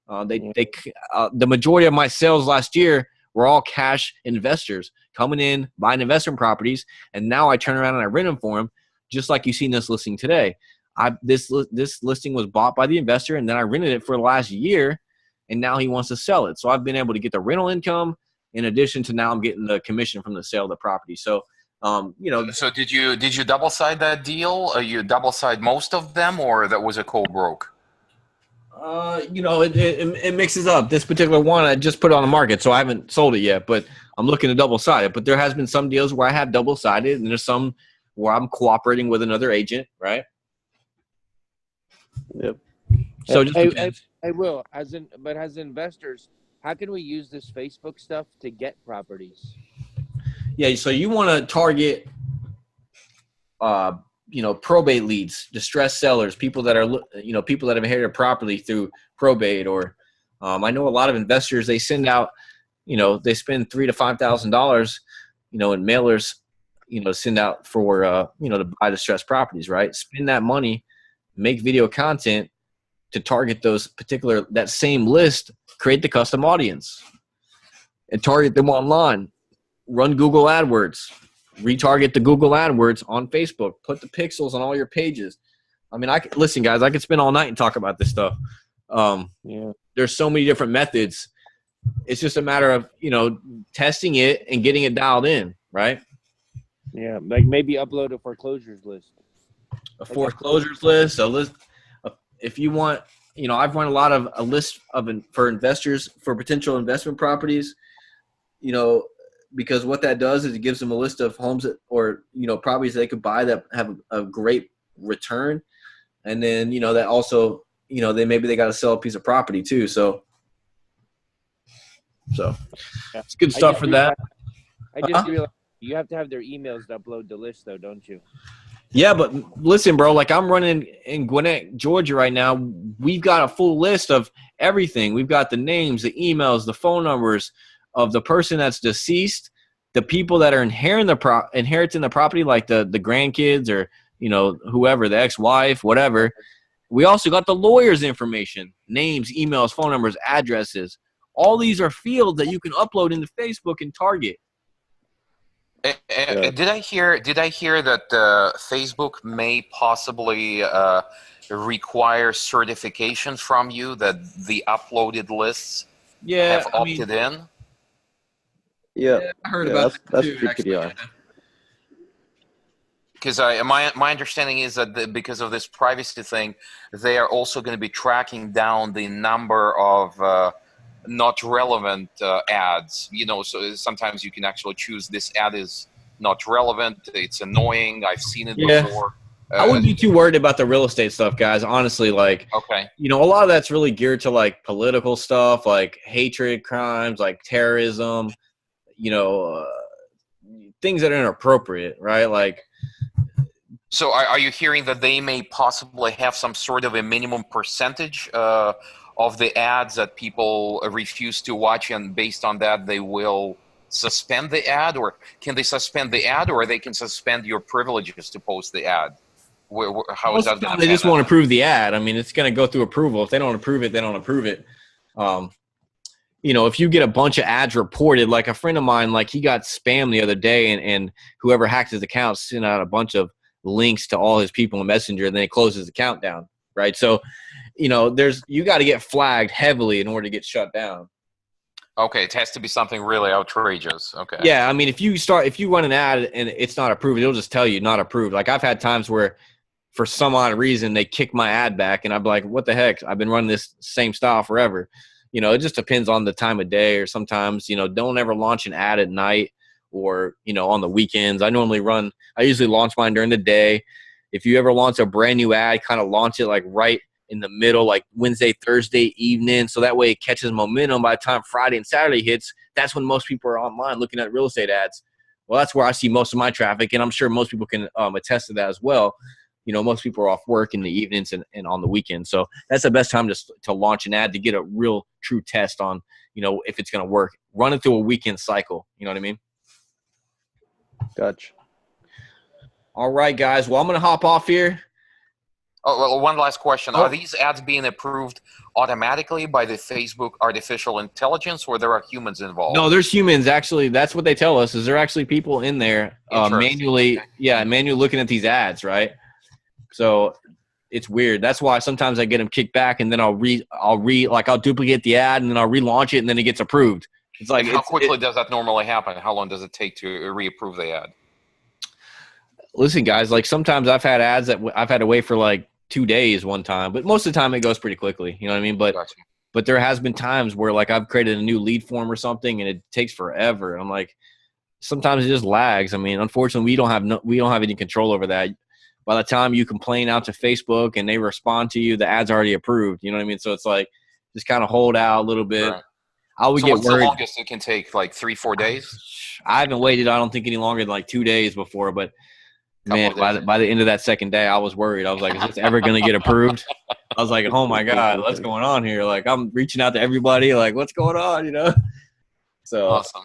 the majority of my sales last year were all cash investors coming in, buying investment properties, and now I turn around and I rent them for them, just like you see in this listing today. This listing was bought by the investor, and then I rented it for the last year, and now he wants to sell it. So I've been able to get the rental income in addition to now I'm getting the commission from the sale of the property. So So did you double side that deal? You double side most of them, or that was a co-broke? It mixes up. This particular one, I just put it on the market, so I haven't sold it yet, but I'm looking to double side it. But there has been some deals where I have double sided, and there's some where I'm cooperating with another agent, right? Yep. So just depends. Hey, Will, as investors, how can we use this Facebook stuff to get properties? Yeah, so you want to target, probate leads, distressed sellers, people that are, people that have inherited property through probate, or I know a lot of investors, they send out, they spend $3,000 to $5,000, in mailers, send out for, to buy distressed properties, right? Spend that money, make video content to target that same list, create the custom audience, and target them online. Run Google AdWords, retarget the Google AdWords on Facebook, put the pixels on all your pages. I mean, listen, guys, I could spend all night and talk about this stuff. There's so many different methods. It's just a matter of, testing it and getting it dialed in, right? Yeah, like maybe upload a foreclosures list. A foreclosures list, a list. If you want, I've run a list for investors for potential investment properties, because what that does is it gives them a list of homes or properties they could buy that have a great return. And then, that also, they got to sell a piece of property too. So it's good stuff for that. I just realized you have to have their emails to upload the list though, don't you? Yeah, but listen, bro, like I'm running in Gwinnett, Georgia right now. We've got a full list of everything. We've got the names, the emails, the phone numbers of the person that's deceased, the people that are inheriting the property, like the grandkids or, you know, whoever, the ex-wife, whatever. We also got the lawyer's information, names, emails, phone numbers, addresses. All these are fields that you can upload into Facebook and target. Yeah. Did I hear that Facebook may possibly require certification from you that the uploaded lists Yeah, have opted in? Yeah. I heard Yeah, about that's that too, GDPR. actually. Because my understanding is that because of this privacy thing, they are also going to be tracking down the number of not relevant ads. You know, so sometimes you can actually choose this ad is not relevant. It's annoying. I've seen it Yeah. before. I wouldn't be too worried about the real estate stuff, guys. Honestly, like, Okay. you know, a lot of that's really geared to like political stuff, like hatred crimes, like terrorism, you know, things that are inappropriate, right? Like, So are you hearing that they may possibly have some sort of a minimum percentage of the ads that people refuse to watch, and based on that they will suspend the ad? Or can they suspend the ad, or they can suspend your privileges to post the ad? How is most of that the going time to they just pan want to out? approve the ad. I mean, it's going to go through approval. If they don't approve it, they don't approve it. Um, you know, if you get a bunch of ads reported, like a friend of mine, like he got spammed the other day, and whoever hacked his account sent out a bunch of links to all his people in Messenger, and then he closed his account down, right? So, you know, you got to get flagged heavily in order to get shut down. Okay, it has to be something really outrageous. Okay. Yeah, I mean, if you run an ad and it's not approved, it'll just tell you not approved. Like I've had times where, for some odd reason, they kick my ad back, and I'm like, what the heck? I've been running this same style forever. You know, it just depends on the time of day, or sometimes, you know, don't ever launch an ad at night or, you know, on the weekends. I usually launch mine during the day. If you ever launch a brand new ad, kind of launch it like right in the middle, like Wednesday, Thursday evening. So that way it catches momentum. By the time Friday and Saturday hits, that's when most people are online looking at real estate ads. Well, that's where I see most of my traffic, and I'm sure most people can attest to that as well. You know, most people are off work in the evenings and on the weekends. So that's the best time to launch an ad, to get a real true test on, you know, if it's going to work. Run it through a weekend cycle. You know what I mean? Gotcha. All right, guys. Well, I'm going to hop off here. Oh, well, one last question. Oh. Are these ads being approved automatically by the Facebook artificial intelligence, or there are humans involved? No, there's humans. Actually, that's what they tell us, is there are actually people in there manually looking at these ads, right? So it's weird. That's why sometimes I get them kicked back, and then I'll duplicate the ad, and then I'll relaunch it, and then it gets approved. It's like, And how quickly does that normally happen? How long does it take to reapprove the ad? Listen, guys, like sometimes I've had ads that I've had to wait for like 2 days one time, but most of the time it goes pretty quickly. You know what I mean? Gotcha. But there has been times where like I've created a new lead form or something, and it takes forever. And I'm like, sometimes it just lags. I mean, unfortunately, we don't have any control over that. By the time you complain out to Facebook and they respond to you, the ad's already approved. You know what I mean? So it's like, just kind of hold out a little bit. Right. I would So get what's the worried. longest it can take? Like 3-4 days? I haven't waited, I don't think, any longer than like 2 days before, but man, Couple of by the end of that second day, I was worried. I was like, is this ever going to get approved? I was like, oh my God, what's going on here? Like, I'm reaching out to everybody, like, what's going on, you know? So Awesome.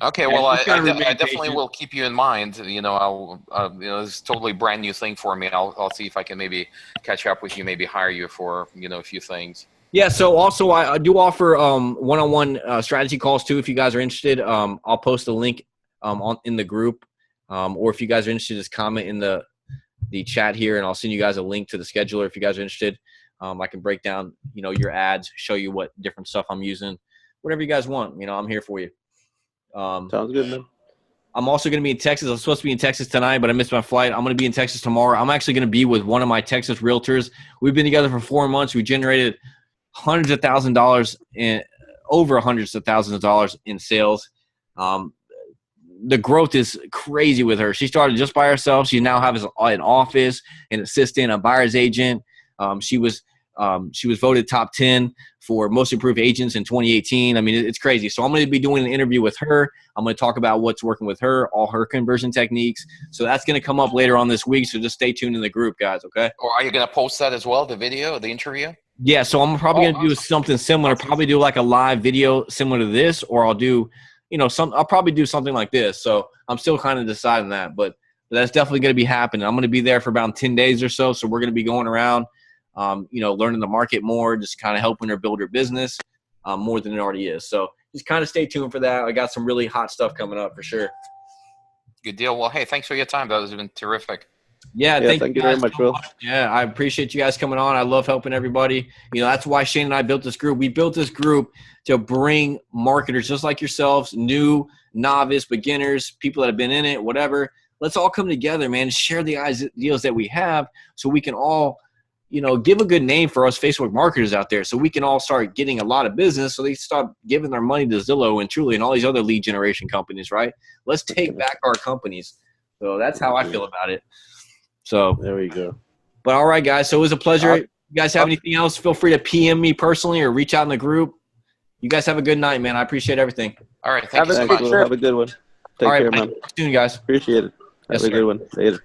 Okay, Yeah, well, I just gotta remain definitely patient. will keep you in mind. You know, this is a totally brand new thing for me. I'll see if I can maybe catch up with you, maybe hire you for, you know, a few things. Yeah, so also I do offer one-on-one strategy calls too. If you guys are interested, I'll post a link in the group, or if you guys are interested, just comment in the chat here, and I'll send you guys a link to the scheduler if you guys are interested. I can break down, you know, your ads, show you what different stuff I'm using, whatever you guys want. You know, I'm here for you. Sounds good, man. I'm also going to be in Texas. I'm supposed to be in Texas tonight, but I missed my flight. I'm going to be in Texas tomorrow. I'm actually going to be with one of my Texas realtors. We've been together for 4 months. We generated hundreds of thousands of dollars in sales. The growth is crazy with her. She started just by herself. She now has an office, an assistant, a buyer's agent. She was She was voted top 10 for most improved agents in 2018. I mean, it's crazy. So I'm going to be doing an interview with her. I'm going to talk about what's working with her, all her conversion techniques. So that's going to come up later on this week. So just stay tuned in the group, guys. Okay. Or are you going to post that as well, the video, the interview? Yeah. So I'm probably going to do something similar. Probably do like a live video similar to this, or I'll do, I'll probably do something like this. So I'm still kind of deciding that, but that's definitely going to be happening. I'm going to be there for about 10 days or so. So we're going to be going around, learning the market more, just kind of helping her build her business more than it already is. So just kind of stay tuned for that. I got some really hot stuff coming up for sure. Good deal. Well, hey, thanks for your time. That has been terrific. Yeah, thank you very much, Will. Yeah, I appreciate you guys coming on. I love helping everybody. That's why Shane and I built this group. We built this group to bring marketers just like yourselves, new, novice, beginners, people that have been in it, whatever. Let's all come together, man, share the ideas that we have so we can all, give a good name for us Facebook marketers out there so we can all start getting a lot of business so they stop giving their money to Zillow and Truly and all these other lead generation companies, right? Let's take back our companies. So that's how I feel about it. So there we go. But all right, guys. So it was a pleasure. You guys have anything else? Feel free to PM me personally or reach out in the group. You guys have a good night, man. I appreciate everything. All right. Thank you so much. Have a good one. Take care, man. Soon, guys. Appreciate it. Have a good one. Later.